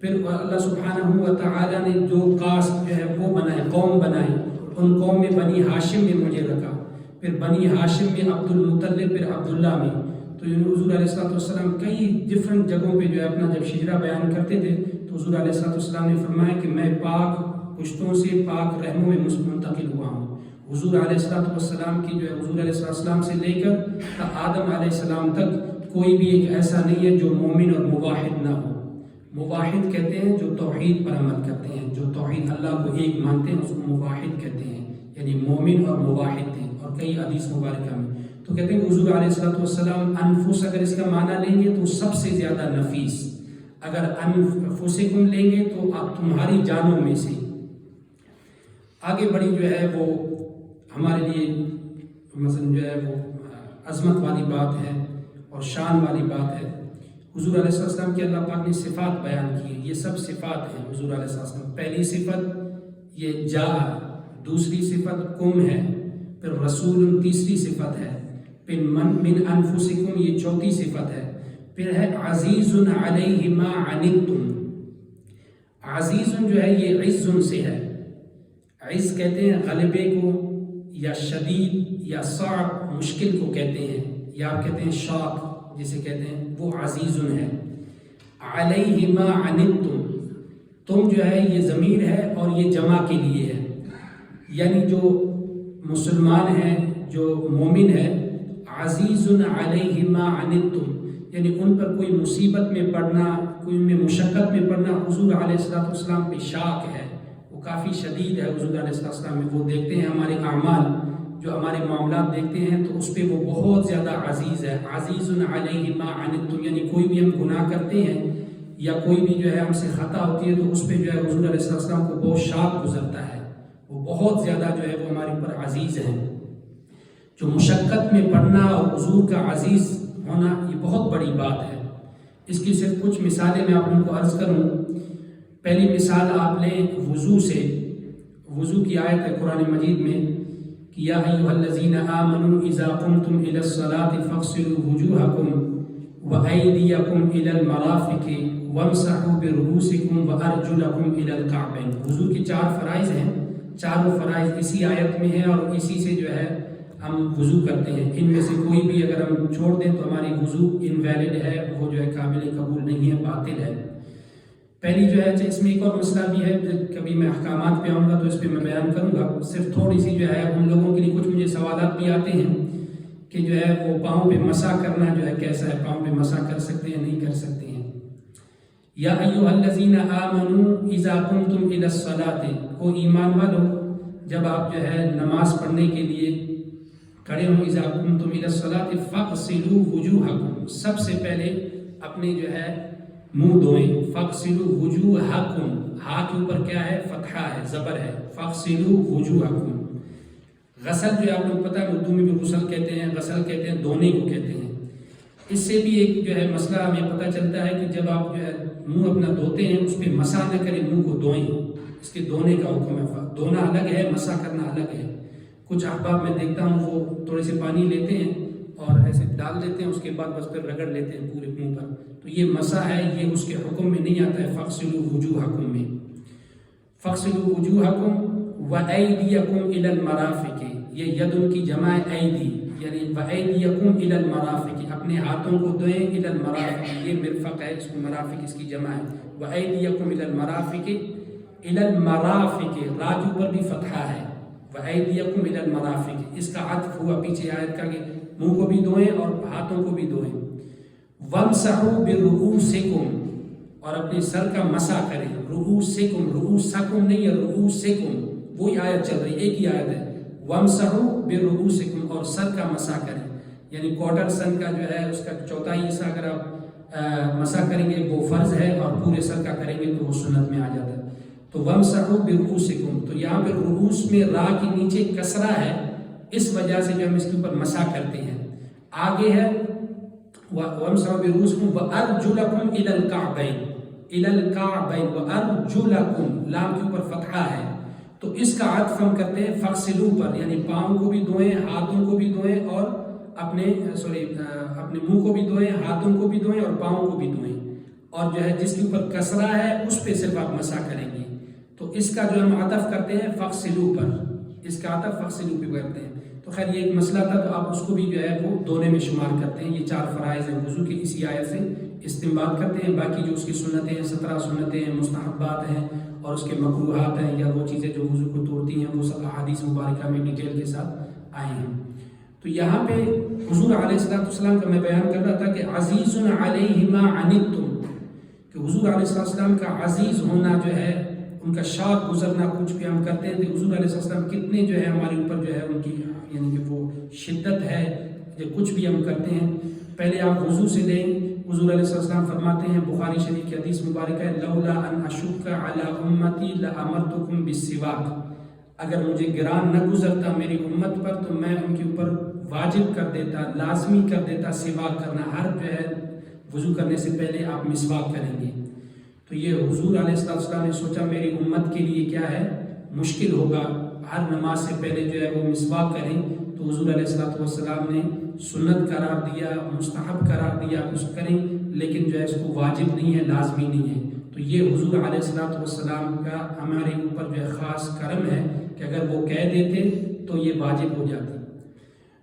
پھر اللہ سبحانہ و تعالیٰ نے جو کاسٹ جو ہے وہ بنائے، قوم بنائی. ان قوم میں بنی ہاشم میں مجھے رکھا. پھر بنی ہاشم میں عبد المطلب، پھر عبداللہ میں. تو حضور علیہ السلام کئی ڈفرنٹ جگہوں پہ جو ہے اپنا جب شجرہ بیان کرتے تھے تو حضور علیہ السلام نے فرمایا کہ میں پاک پشتوں سے پاک رحموں میں منتقل ہوا ہوں. حضور علیہ السلام کی جو ہے حضور علیہ السلام سے لے کر آدم علیہ السلام تک کوئی بھی ایک ایسا نہیں ہے جو مومن اور موحد نہ ہو. مواحد کہتے ہیں جو توحید پر عمل کرتے ہیں، جو توحید اللہ کو ایک مانتے ہیں، اس کو مواحد کہتے ہیں، یعنی مومن اور مواحد تھے۔ اور کئی حدیث مبارکہ میں تو کہتے ہیں حضور علیہ السلام انفس اگر اس کا معنی لیں گے تو سب سے زیادہ نفیس، اگر انفسکم لیں گے تو آپ تمہاری جانوں میں سے۔ آگے بڑی جو ہے وہ ہمارے لیے مثلا جو ہے وہ عظمت والی بات ہے اور شان والی بات ہے۔ حضور علیہ السلام کی اللہ پاک نے صفات بیان کی ہیں، یہ سب صفات ہیں حضور علیہ السلام۔ پہلی صفت یہ جا، دوسری صفت کم ہے، پھر رسول تیسری صفت ہے، پھر من انفسکم یہ چوتھی صفت ہے، پھر ہے عزیز علیہ ما عنتم۔ عزیز جو ہے یہ عز سے ہے، عز کہتے ہیں غلبے کو، یا شدید یا صعب مشکل کو کہتے ہیں، یا آپ کہتے ہیں شاق جسے کہتے ہیں، وہ عزیز ہے۔ علیہ ما عنتم، تم جو ہے یہ ضمیر ہے اور یہ جمع کے لیے ہے، یعنی جو مسلمان ہیں، جو مومن ہے، عزیز علیہ ما عنتم، یعنی ان پر کوئی مصیبت میں پڑنا، کوئی ان میں مشقت میں پڑنا حضور علیہ السلام پہ شاق ہے، وہ کافی شدید ہے حضور علیہ السلام میں۔ وہ دیکھتے ہیں ہمارے اعمال، جو ہمارے معاملات دیکھتے ہیں تو اس پہ وہ بہت زیادہ عزیز ہے۔ عزیز علیہ ما عنتم، یعنی کوئی بھی ہم گناہ کرتے ہیں یا کوئی بھی جو ہے ہم سے خطا ہوتی ہے تو اس پہ جو ہے حضور علیہ السلام کو بہت شاق گزرتا ہے، وہ بہت زیادہ جو ہے وہ ہمارے اوپر عزیز ہیں۔ جو مشقت میں پڑنا اور حضور کا عزیز ہونا یہ بہت بڑی بات ہے۔ اس کی صرف کچھ مثالیں میں آپ لوگوں کو عرض کروں۔ پہلی مثال آپ لیں وضو سے، وضو کی آیت ہے قرآن مجید میں کہ یا ایھا الذین آمنوا اذا قمتم الی الصلاۃ فاغسلوا وجوہکم وایدیکم الی المرافق وامسحوا برؤوسکم وارجلکم الی الکعبین۔ وضو کے 4 فرائض ہیں، چاروں فرائض اسی آیت میں ہیں اور اسی سے جو ہے ہم وضو کرتے ہیں۔ ان میں سے کوئی بھی اگر ہم چھوڑ دیں تو ہماری وضو انویلڈ ہے، وہ جو ہے قابل قبول نہیں ہے، باطل ہے۔ پہلی جو ہے اس میں ایک اور مسئلہ بھی ہے، کبھی میں احکامات پہ آؤں گا تو اس پہ میں بیان کروں گا۔ صرف تھوڑی سی جو ہے ان لوگوں کے لیے کچھ مجھے سوالات بھی آتے ہیں کہ جو ہے وہ پاؤں پہ مسح کرنا جو ہے کیسا ہے، پاؤں پہ مسح کر سکتے ہیں نہیں کر سکتے ہیں۔ یا ایھا الذین آمنوا اذا قمتم الی الصلاۃ، او ایمان والو جب آپ جو ہے نماز پڑھنے کے لیے کھڑے ہوں، اذا قمتم الی الصلاۃ فاغسلوا وجوہکم، سب سے پہلے اپنے جو ہے منہ دھوئیں۔ فاغسلوا وجوہکم، ہا کے اوپر کیا ہے، فتحہ ہے، زبر ہے، فاغسلوا وجوہکم۔ غسل جو ہے آپ لوگ پتہ ہے اردو میں بھی غسل کہتے ہیں، غسل کہتے ہیں، دھونے کو کہتے ہیں۔ اس سے بھی ایک جو ہے مسئلہ ہمیں پتہ چلتا ہے کہ جب آپ جو ہے منہ اپنا دھوتے ہیں اس پہ مسح نہ کریں، منہ کو دھوئیں، اس کے دھونے کا حکم ہے۔ دھونا الگ ہے، مسح کرنا الگ ہے۔ کچھ احباب میں دیکھتا ہوں وہ تھوڑے سے پانی لیتے ہیں اور ایسے ڈال دیتے ہیں، اس کے بعد بس پھر رگڑ لیتے ہیں پورے منہ پر، تو یہ مسح ہے، یہ اس کے حکم میں نہیں آتا ہے فاغسلوا وجوہکم میں۔ فاغسلوا وجوہکم وایدیکم الی المرافق، یہ ید ان کی جمع ہے ایدی، یعنی وایدیکم الی المرافق، اپنے ہاتھوں کو دھوئیں، الی المرافق یہ مرفق ہے، اس کو مرافق اس کی جمع ہے، وایدیکم الی المرافق، الی المرافق را کے اوپر بھی فتحہ ہے، وایدیکم الی المرافق، اس کا عطف ہوا پیچھے آیت کا کہ منہ کو بھی دھوئیں اور ہاتھوں کو بھی دھوئیں۔ وامسحوا برؤوسکم، اور اپنے سر کا مسح کریں، رؤوسکم، رؤوسکم نہیں ہے، رؤوسکم، وہی آیت چل رہی، ایک ہی آیت ہے، وامسحوا برؤوسکم، اور سر کا مسح کریں، یعنی کوارٹر سن کا جو ہے اس کا چوتھائی حصہ اگر آپ مسح کریں گے وہ فرض ہے، اور پورے سر کا کریں گے تو وہ سنت میں آ جاتا ہے۔ تو وامسحوا برؤوسکم، تو یہاں پہ رؤوس میں را کے نیچے کسرہ ہے، اس وجہ سے جو ہم اس کے اوپر مسح کرتے ہیں۔ آگے ہے وامسحوا برؤوسکم وارجلکم الی الکعبین، الی الکعبین وارجلکم، لام کے اوپر فتحہ ہے، تو اس کا عطف ہم کرتے ہیں فاغسلوا پر، یعنی پاؤں کو بھی دھوئیں، ہاتھوں کو بھی دھوئیں، اور اپنے منہ کو بھی دھوئیں، ہاتھوں کو بھی دھوئیں اور پاؤں کو بھی دھوئیں، اور جو ہے جس کے اوپر کسرہ ہے اس پہ صرف آپ مسح کریں گے۔ تو اس کا جو ہم عطف کرتے ہیں فاغسلوا پر، اس کا عطف فاغسلوا پہ کرتے ہیں۔ تو خیر یہ ایک مسئلہ تھا، تو آپ اس کو بھی جو ہے وہ دھونے میں شمار کرتے ہیں۔ یہ 4 فرائض ہیں وضو کے، اسی آیت سے استنباط کرتے ہیں۔ باقی جو اس کی سنتیں ہیں، 17 سنتیں ہیں، مستحبات ہیں اور اس کے مکروہات ہیں، یا وہ چیزیں جو وضو کو توڑتی ہیں، وہ سب احادیث مبارکہ میں ڈیٹیل کے ساتھ آئے ہیں۔ تو یہاں پہ حضور علیہ السلام کا میں بیان کر رہا تھا کہ عزیز علیہ ما عنتم، کہ کہ حضور علیہ السلام کا عزیز ہونا جو ہے، ان کا شاق گزرنا، کچھ بھی ہم کرتے ہیں تو حضور علیہ السلام کتنے جو ہے ہمارے اوپر جو ہے ان کی یعنی کہ وہ شدت ہے، جو کچھ بھی ہم کرتے ہیں پہلے آپ وضو سے لیں۔ حضور علیہ السلام فرماتے ہیں، بخاری شریف کی حدیث مبارکہ ہے، لولا ان اشک علی امتی لامرتکم بالسواک، اگر مجھے گران نہ گزرتا میری امت پر تو میں ان کے اوپر واجب کر دیتا، لازمی کر دیتا سواک کرنا، ہر جو ہے وضو کرنے سے پہلے آپ مسواک کریں گے۔ تو یہ حضور علیہ السلام نے سوچا میری امت کے لیے کیا ہے، مشکل ہوگا، ہر نماز سے پہلے جو ہے وہ مسواک کریں، تو حضور علیہ السلام نے سنت قرار دیا، مستحب قرار دیا، اس کریں، لیکن جو ہے اس کو واجب نہیں ہے، لازمی نہیں ہے۔ تو یہ حضور علیہ السلام کا ہمارے اوپر جو ہے خاص کرم ہے کہ اگر وہ کہہ دیتے تو یہ واجب ہو جاتی۔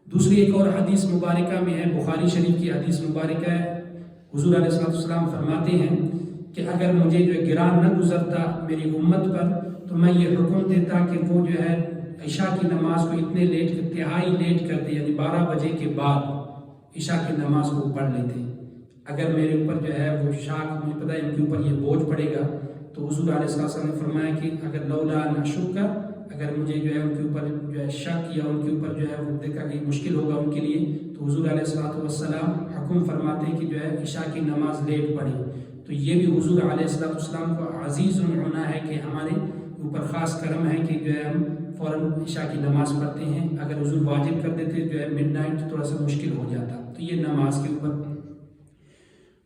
دوسری ایک اور حدیث مبارکہ میں ہے، بخاری شریف کی حدیث مبارکہ ہے، حضور علیہ السلام فرماتے ہیں کہ اگر مجھے جو ہے گران نہ گزرتا میری امت پر تو میں یہ حکم دیتا کہ وہ جو ہے عشاء کی نماز کو اتنے لیٹ، انتہائی لیٹ کرتے، یعنی 12 بجے کے بعد عشاء کی نماز کو پڑھ لیتے۔ اگر میرے اوپر جو ہے وہ شاک، مجھے پتہ ہے ان کے اوپر یہ بوجھ پڑے گا، تو حضور علیہ السلام نے فرمایا کہ اگر لولا ان اشک، اگر مجھے جو ہے ان کے اوپر جو ہے شک یا ان کے اوپر جو ہے وہ دیکھا کہ مشکل ہوگا ان کے لیے، تو حضور علیہ السلام حکم فرماتے ہیں کہ جو ہے عشاء کی نماز لیٹ پڑھیں۔ تو یہ بھی حضور علیہ السلام کو عزیز ہونا ہے کہ ہمارے اوپر خاص کرم ہے کہ جو ہے ہم فوراً عشاء کی نماز پڑھتے ہیں۔ اگر حضور واجب کر دیتے جو ہے مڈ نائٹ تھوڑا سا مشکل ہو جاتا۔ تو یہ نماز کے اوپر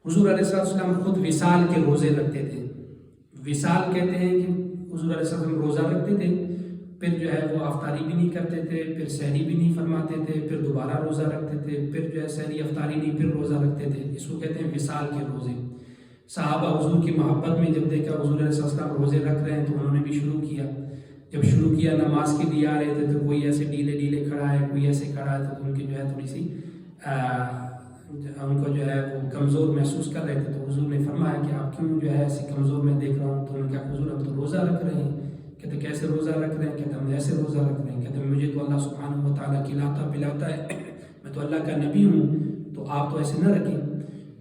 حضور علیہ السلام خود وصال کے روزے رکھتے تھے۔ وصال کہتے ہیں کہ حضور علیہ السلام روزہ رکھتے تھے، پھر جو ہے وہ افطاری بھی نہیں کرتے تھے، پھر سحری بھی نہیں فرماتے تھے، پھر دوبارہ روزہ رکھتے تھے، پھر جو ہے سحری افطاری نہیں، پھر روزہ رکھتے تھے۔ اس کو کہتے ہیں وصال کے روزے۔ صحابہ حضور کی محبت میں جب دیکھا حضور علیہ السلام روزے رکھ رہے ہیں تو انہوں نے بھی شروع کیا۔ جب شروع کیا نماز کے لیے آ رہے تھے تو کوئی ایسے ڈھیلے کھڑا ہے، کوئی ایسے کھڑا ہے، تو ان کی جو ہے تھوڑی سی ان کو جو ہے وہ کمزور محسوس کر رہے تھے، تو حضور نے فرمایا کہ آپ کیوں جو ہے ایسے کمزور میں دیکھ رہا ہوں؟ تو انہوں نے کہا حضور ہم تو روزہ رکھ رہے ہیں۔ کہتے کیسے روزہ رکھ رہے ہیں؟ کہتے ہم ایسے روزہ رکھ رہے ہیں۔ کہتے مجھے تو اللہ سبحانہ و تعالیٰ کھلاتا پلاتا ہے، میں تو اللہ کا نبی ہوں، تو آپ تو ایسے نہ رکھیں۔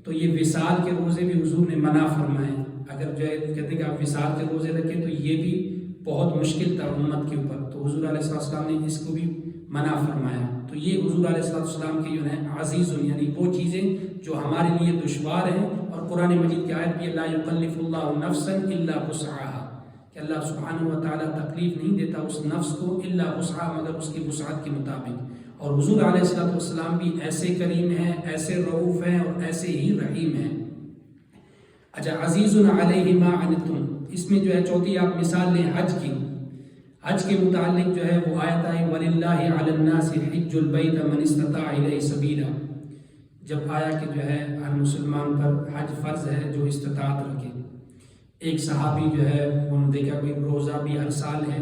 تو یہ وصال کے روزے بھی حضور نے منع فرمائے۔ اگر جو ہے کہتے کہ آپ وصال کے روزے رکھیں تو یہ بھی بہت مشکل تھا امت کے اوپر، تو حضور علیہ السلام نے اس کو بھی منع فرمایا۔ تو یہ حضور علیہ السلام کے جو ہے عزیز، یعنی وہ چیزیں جو ہمارے لیے دشوار ہیں، اور قرآن مجید کی آیت بھی لا یکلف اللہ نفسا الا وسعها، کہ اللہ سبحانہ و تعالیٰ تکلیف نہیں دیتا اس نفس کو الا وسعها، مگر اس کی وسعت کے مطابق۔ اور حضور علیہ السلام بھی ایسے کریم ہیں، ایسے رؤوف ہیں اور ایسے ہی رحیم ہیں۔ اچھا، عزیز علیہ ما عنتم، اس میں جو ہے چوتھی آپ مثال لیں حج کی۔ حج کے متعلق جو ہے وہ آیت آئی وَلِلَّهِ عَلَى النَّاسِ حِجُّ الْبَيْتَ مَنِ اسْتَطَاعَ إِلَيْهِ سَبِيلًا، جب آیا کہ جو ہے ہر مسلمان پر حج فرض ہے جو استطاعت رکھے۔ ایک صحابی جو ہے انہوں نے دیکھا کہ روزہ بھی ہر سال ہے،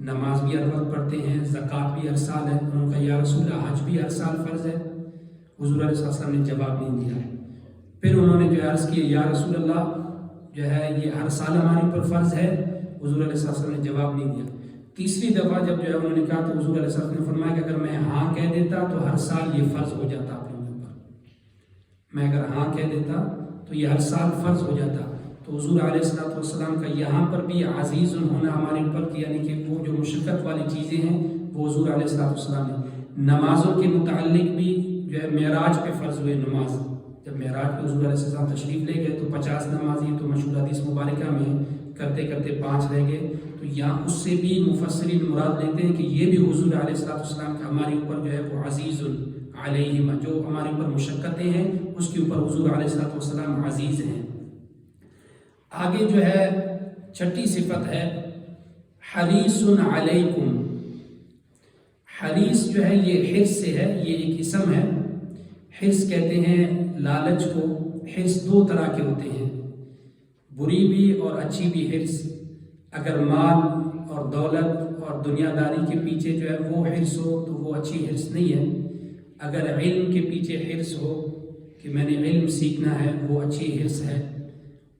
نماز بھی ہر وقت پڑھتے ہیں، زکوٰۃ بھی ہر سال ہے، انہوں نے کہا یا رسول اللہ حج بھی ہر سال فرض ہے؟ حضور علیہ السلام نے جواب نہیں دیا۔ پھر انہوں نے جو ہے عرض کی یا رسول اللہ جو ہے یہ ہر سال ہمارے اوپر فرض ہے؟ حضور علیہ السلام نے جواب نہیں دیا۔ تیسری دفعہ جب جو ہے انہوں نے کہا تو حضور علیہ السلام نے فرمایا کہ اگر میں ہاں کہہ دیتا تو ہر سال یہ فرض ہو جاتا آپ لوگوں پر، میں اگر ہاں کہہ دیتا تو یہ ہر سال فرض ہو جاتا۔ تو حضور علیہ السلام کا یہاں پر بھی عزیز ہونا ہمارے اوپر کی، یعنی کہ وہ جو مشقت والی چیزیں ہیں وہ حضور علیہ السلام نے۔ نمازوں کے متعلق بھی جو ہے معراج پہ فرض ہوئے نماز، جب معراج پہ حضور علیہ السلام تشریف لے گئے تو 50 نمازی تو مشہور حدیث مبارکہ میں کرتے کرتے 5 رہ گئے، تو یہاں اس سے بھی مفسرین مراد لیتے ہیں کہ یہ بھی حضور علیہ السلام کا ہمارے اوپر جو ہے وہ عزیز علیہم، جو ہمارے اوپر مشقتیں ہیں اس کے اوپر حضور علیہ السلام عزیز ہیں۔ آگے جو ہے چھٹی صفت ہے حریص علیکم۔ حریص جو ہے یہ حرص سے ہے، یہ ایک اسم ہے۔ حرص کہتے ہیں لالچ کو۔ حرص 2 طرح کے ہوتے ہیں، بری بھی اور اچھی بھی حرص۔ اگر مال اور دولت اور دنیا داری کے پیچھے جو ہے وہ حرص ہو تو وہ اچھی حرص نہیں ہے۔ اگر علم کے پیچھے حرص ہو کہ میں نے علم سیکھنا ہے وہ اچھی حرص ہے،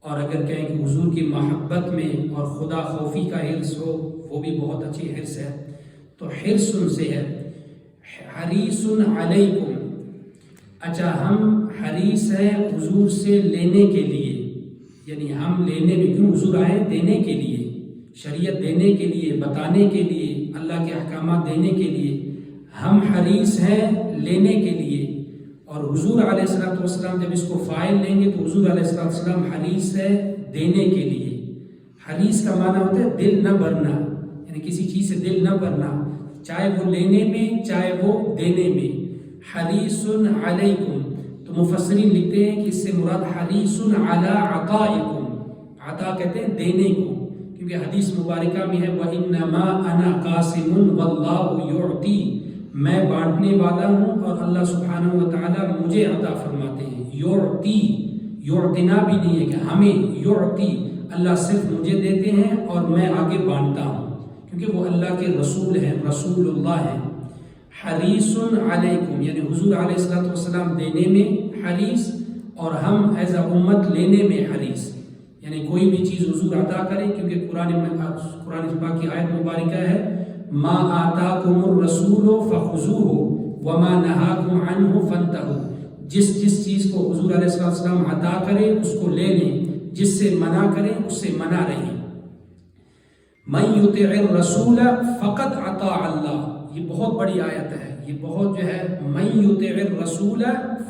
اور اگر کہیں کہ حضور کی محبت میں اور خدا خوفی کا حرص ہو وہ بھی بہت اچھی حرص ہے۔ تو حرص ان سے ہے۔ حریص علیکم، اچھا ہم حریص ہیں حضور سے لینے کے لیے، یعنی ہم لینے میں کیوں حضور آئے؟ دینے کے لیے، شریعت دینے کے لیے، بتانے کے لیے، اللہ کے احکامات دینے کے لیے۔ ہم حریص ہیں لینے کے لیے، اور حضور علیہ الصلوۃ والسلام جب اس کو فاعل لیں گے تو حضور علیہ الصلوۃ والسلام حریص ہے دینے کے لیے۔ حریص کا معنی ہوتا ہے دل نہ بھرنا، یعنی کسی چیز سے دل نہ بھرنا، چاہے وہ لینے میں چاہے وہ دینے میں۔ حریص علیکم، تو مفسرین لکھتے ہیں کہ اس سے مراد حریص علی عطائکم، عطا کہتے ہیں دینے کو، کیونکہ حدیث مبارکہ میں ہے وَإِنَّمَا أَنَا قَاسِمٌ وَاللَّهُ يُعْطِي، میں بانٹنے والا ہوں اور اللہ سبحانہ و تعالیٰ مجھے عطا فرماتے ہیں۔ یعطی، یعطینا بھی نہیں ہے کہ ہمیں، یعطی، اللہ صرف مجھے دیتے ہیں اور میں آگے بانٹتا ہوں، کیونکہ وہ اللہ کے رسول ہیں، رسول اللہ ہیں۔ حریص علیکم، یعنی حضور علیہ الصلوۃ والسلام دینے میں حریص اور ہم ایز اے امت لینے میں حریص، یعنی کوئی بھی چیز حضور عطا کریں، کیونکہ قرآن پاک کی آیت مبارکہ ہے ما آتاکم الرسول فخذوہ وما نہاکم عنہ فانتہوا، جس چیز کو حضور علیہ السلام عطا کرے اس کو لے لیں، جس سے منع کریں اس سے منع رہیں۔ من یطع الرسول فقد اطاع اللہ، یہ بہت بڑی آیت ہے، یہ بہت جو ہے، من یطع الرسول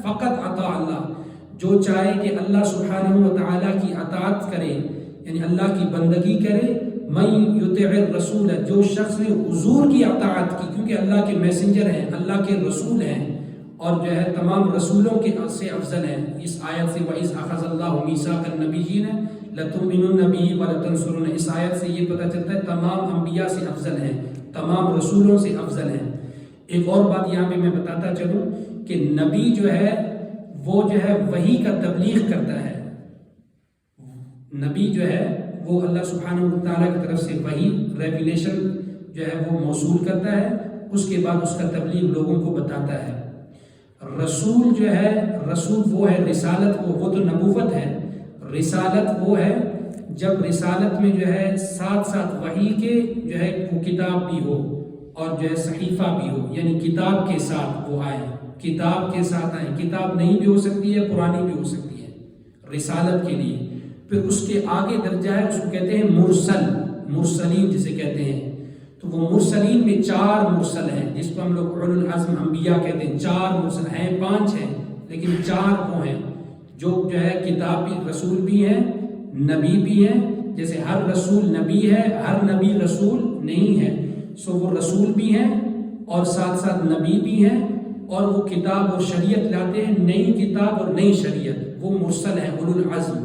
فقد اطاع اللہ، جو چاہے کہ اللہ سبحانہ و تعالیٰ کی اطاعت کرے، یعنی اللہ کی بندگی کرے۔ من یطع الرسول، جو شخص نے حضور کی اطاعت کی، کیونکہ اللہ کے میسنجر ہیں، اللہ کے رسول ہیں، اور جو ہے تمام رسولوں کے سے افضل ہیں۔ اس آیت سے وَإِذْ أَخَذَ اللَّهُ مِيثَاقَ النَّبِيِّينَ لَتُؤْمِنُنَّ بِهِ وَلَتَنْصُرُنَّهُ، اس آیت سے یہ پتہ چلتا ہے تمام انبیاء سے افضل ہیں، تمام رسولوں سے افضل ہیں۔ ایک اور بات یہاں پہ میں بتاتا چلوں کہ نبی جو ہے وہ جو ہے وحی کا تبلیغ کرتا ہے، نبی جو ہے وہ اللہ سبحانہ و تعالیٰ کی طرف سے وحی، ریویلیشن جو ہے وہ موصول کرتا ہے، اس کے بعد اس کا تبلیغ لوگوں کو بتاتا ہے۔ رسول جو ہے، رسول وہ ہے، رسالت وہ تو نبوت ہے، رسالت وہ ہے جب رسالت میں جو ہے ساتھ ساتھ وحی کے جو ہے وہ کتاب بھی ہو اور جو ہے صحیفہ بھی ہو، یعنی کتاب کے ساتھ وہ آئے، کتاب کے ساتھ آئیں۔ کتاب نہیں بھی ہو سکتی ہے، پرانی بھی ہو سکتی ہے رسالت کے لیے۔ پھر اس کے آگے درجہ ہے، اس کو کہتے ہیں مرسل، مرسلین جسے کہتے ہیں۔ تو وہ مرسلین میں 4 مرسل ہیں، جس کو ہم لوگ اولو العزم انبیاء کہتے ہیں۔ 4 مرسل ہیں، 5 ہیں لیکن 4 وہ ہیں جو ہے کتاب بھی، رسول بھی ہیں، نبی بھی ہیں۔ جیسے ہر رسول نبی ہے، ہر نبی رسول نہیں ہے، سو وہ رسول بھی ہیں اور ساتھ ساتھ نبی بھی ہیں، اور وہ کتاب اور شریعت لاتے ہیں، نئی کتاب اور نئی شریعت، وہ مرسل ہیں، اولو العزم۔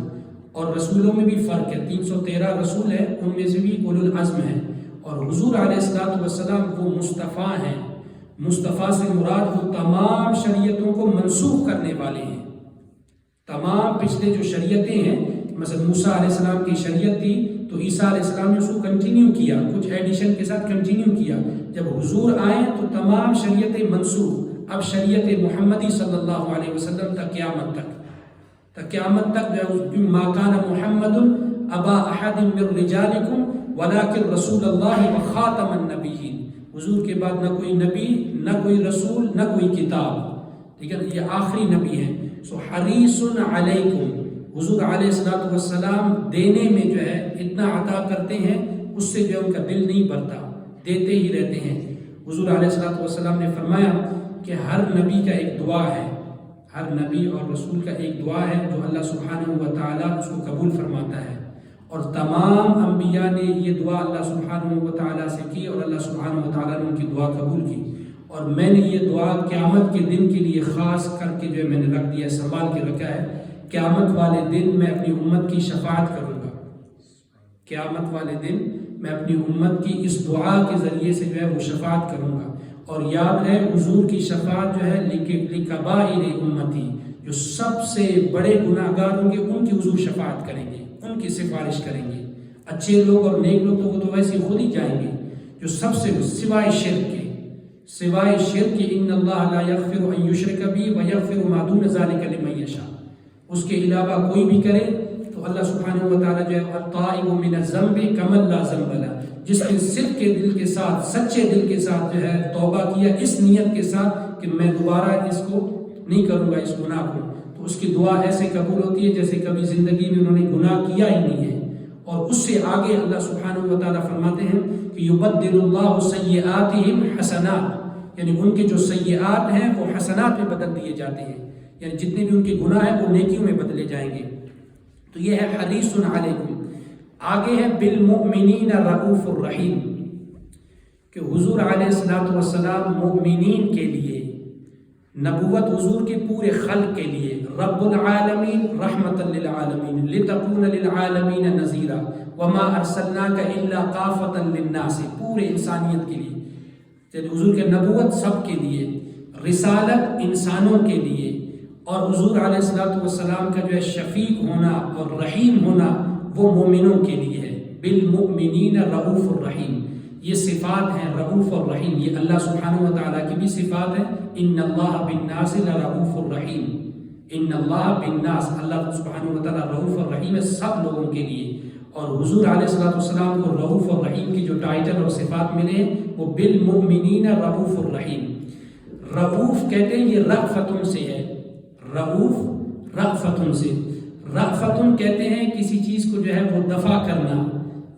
اور رسولوں میں بھی فرق ہے، 313 رسول ہیں، ان میں سے بھی اولو العزم ہیں۔ اور حضور علیہ الصلوۃ والسلام وہ مصطفیٰ ہیں، مصطفیٰ سے مراد وہ تمام شریعتوں کو منسوخ کرنے والے ہیں۔ تمام پچھلے جو شریعتیں ہیں، مثلا موسیٰ علیہ السلام کی شریعت تھی تو عیسیٰ علیہ السلام نے اس کو کنٹینیو کیا، کچھ ایڈیشن کے ساتھ کنٹینیو کیا۔ جب حضور آئے تو تمام شریعتیں منسوخ، اب شریعت محمدی صلی اللہ علیہ وسلم تک، قیامت تک جو ما کان محمد ابا احد من رجالکم ولکن رسول اللہ وخاتم النبیین، حضور کے بعد نہ کوئی نبی، نہ کوئی رسول، نہ کوئی کتاب، ٹھیک ہے، یہ آخری نبی ہیں۔ سو حریص علیکم، حضور علیہ الصلوۃ والسلام دینے میں جو ہے اتنا عطا کرتے ہیں، اس سے جو ہے ان کا دل نہیں بھرتا، دیتے ہی رہتے ہیں۔ حضور علیہ الصلوۃ والسلام نے فرمایا کہ ہر نبی کا ایک دعا ہے، ہر نبی اور رسول کا ایک دعا ہے جو اللہ سبحانہ و تعالیٰ اس کو قبول فرماتا ہے، اور تمام انبیاء نے یہ دعا اللہ سبحانہ و تعالیٰ سے کی اور اللہ سبحانہ و تعالیٰ نے ان کی دعا قبول کی۔ اور میں نے یہ دعا قیامت کے دن کے لیے خاص کر کے جو ہے میں نے رکھ دیا، سنبھال کے رکھا ہے۔ قیامت والے دن میں اپنی امت کی شفاعت کروں گا، قیامت والے دن میں اپنی امت کی اس دعا کے ذریعے سے جو ہے وہ شفاعت کروں گا۔ اور یاد ہے حضور کی شفاعت جو ہے لکبائر امتی، جو سب سے بڑے گناہ گار ہوں گے ان کی حضور شفاعت کریں گے، ان کی سفارش کریں گے۔ اچھے لوگ اور نیک لوگ تو وہ تو ویسے خود ہی جائیں گے، جو سب سے سوائے شرک کے ان اللہ لا یغفر ان یشرک بہ ویغفر ما دون ذلک لمن یشاء، اس کے علاوہ کوئی بھی کرے تو اللہ سبحانہ و تعالیٰ جو ہے الطائب من الذنب کمن لا ذنب لہ، جس نے صدق کے دل کے ساتھ، سچے دل کے ساتھ جو ہے توبہ کیا، اس نیت کے ساتھ کہ میں دوبارہ اس کو نہیں کروں گا، اس گناہ کو، تو تو اس کی دعا ایسے قبول ہوتی ہے جیسے کبھی زندگی میں انہوں نے گناہ کیا ہی نہیں ہے. اور اس سے آگے اللہ سبحانہ و تعالیٰ فرماتے ہیں کہ یبدل اللہ سیئاتہم حسنات، یعنی ان کے جو سیئات ہیں وہ حسنات میں بدل دیے جاتے ہیں، یعنی جتنے بھی ان کے گناہ ہیں وہ نیکیوں میں بدلے جائیں گے. تو یہ ہے حریص علیکم. آگے ہے بالمؤمنین رؤوف الرحیم، کہ حضور علیہ الصلوۃ والسلام مومنین کے لیے، نبوت حضور کے پورے خلق کے لیے، رب العالمین رحمۃ للعالمین لتکون للعالمین نذیرا وما ارسلناک الا کافۃ للناس، پورے انسانیت کے لیے. حضور کے نبوت سب کے لیے، رسالت انسانوں کے لیے، اور حضور علیہ الصلوۃ والسلام کا جو ہے شفیق ہونا اور رحیم ہونا وہ مومنوں کے لیے ہے. بالمؤمنین رؤوف الرحیم، یہ صفات ہیں رؤوف اور رحیم، یہ اللہ سبحانہ و تعالیٰ کی بھی صفات ہے. ان اللہ بالناس لرؤوف الرحیم، ان اللہ بالناس، اللہ سبحانہ و تعالیٰ رؤوف اور رحیم ہے سب لوگوں کے لیے. اور حضور علیہ الصلوۃ والسلام کو رؤوف اور رحیم کی جو ٹائٹل اور صفات ملے ہیں وہ بالمؤمنین رؤوف الرحیم. رؤوف کہتے ہیں یہ رأفتن سے ہے، رؤوف رأفتن سے. رأفتن کہتے ہیں کسی چیز کو جو ہے وہ دفع کرنا،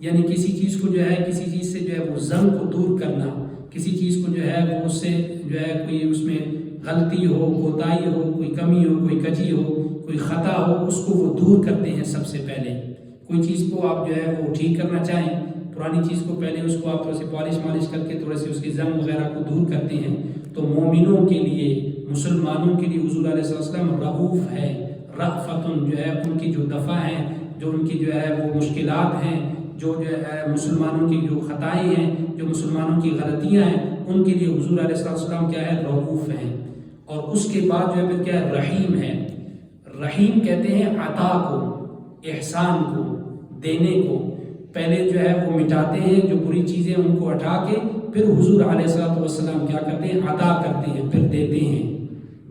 یعنی کسی چیز کو جو ہے کسی چیز سے جو ہے وہ زنگ کو دور کرنا، کسی چیز کو جو ہے وہ اس سے جو ہے کوئی اس میں غلطی ہو، کوتاہی ہو، کوئی کمی ہو، کوئی کجی ہو، کوئی خطا ہو، اس کو وہ دور کرتے ہیں. سب سے پہلے کوئی چیز کو آپ جو ہے وہ ٹھیک کرنا چاہیں، پرانی چیز کو پہلے اس کو آپ تھوڑے سے پالش مالش کر کے تھوڑے سے اس کی زنگ وغیرہ کو دور کرتے ہیں. تو مومنوں کے لیے، مسلمانوں کے لیے حضور علیہ السلام رؤوف ہے. رأفتن جو ہے ان کی جو دفع ہیں، جو ان کی جو ہے وہ مشکلات ہیں، جو ہے مسلمانوں کی جو خطائیں ہیں، جو مسلمانوں کی غلطیاں ہیں، ان کے لیے حضور علیہ السلام کیا ہے رؤوف ہیں. اور اس کے بعد جو ہے پھر کیا ہے رحیم ہے. رحیم کہتے ہیں عطا کو، احسان کو، دینے کو. پہلے جو ہے وہ مٹاتے ہیں جو بری چیزیں ان کو ہٹا کے پھر حضور علیہ السلام کیا کرتے ہیں عطا کرتے ہیں، پھر دیتے ہیں.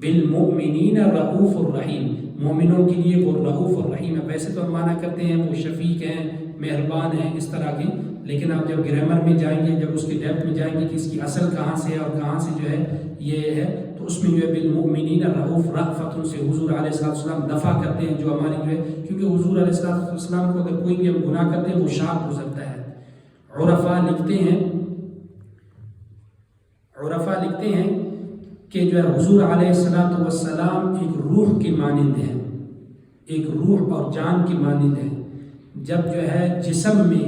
بالمؤمنین رؤوف الرحیم، مومنوں کے لیے وہ رؤوف الرحیم ہے. ویسے تو ہم معنی کرتے ہیں وہ شفیق ہیں، مہربان ہیں، اس طرح کے، لیکن آپ جب گرامر میں جائیں گے، جب اس کی ڈیپتھ میں جائیں گے کہ اس کی اصل کہاں سے ہے اور کہاں سے جو ہے یہ ہے، تو اس میں جو ہے بالمؤمنین رؤوف رأفتن سے حضور علیہ السلام دفع کرتے ہیں جو ہماری جو ہے، کیونکہ حضور علیہ السلام کو اگر کوئی بھی ہم گناہ کرتے ہیں وہ شاق گزرتا ہے. عرفاء لکھتے ہیں کہ جو ہے حضور علیہ السلام ایک روح کی مانند ہے، ایک روح اور جان کی مانند ہے. جب جو ہے جسم میں،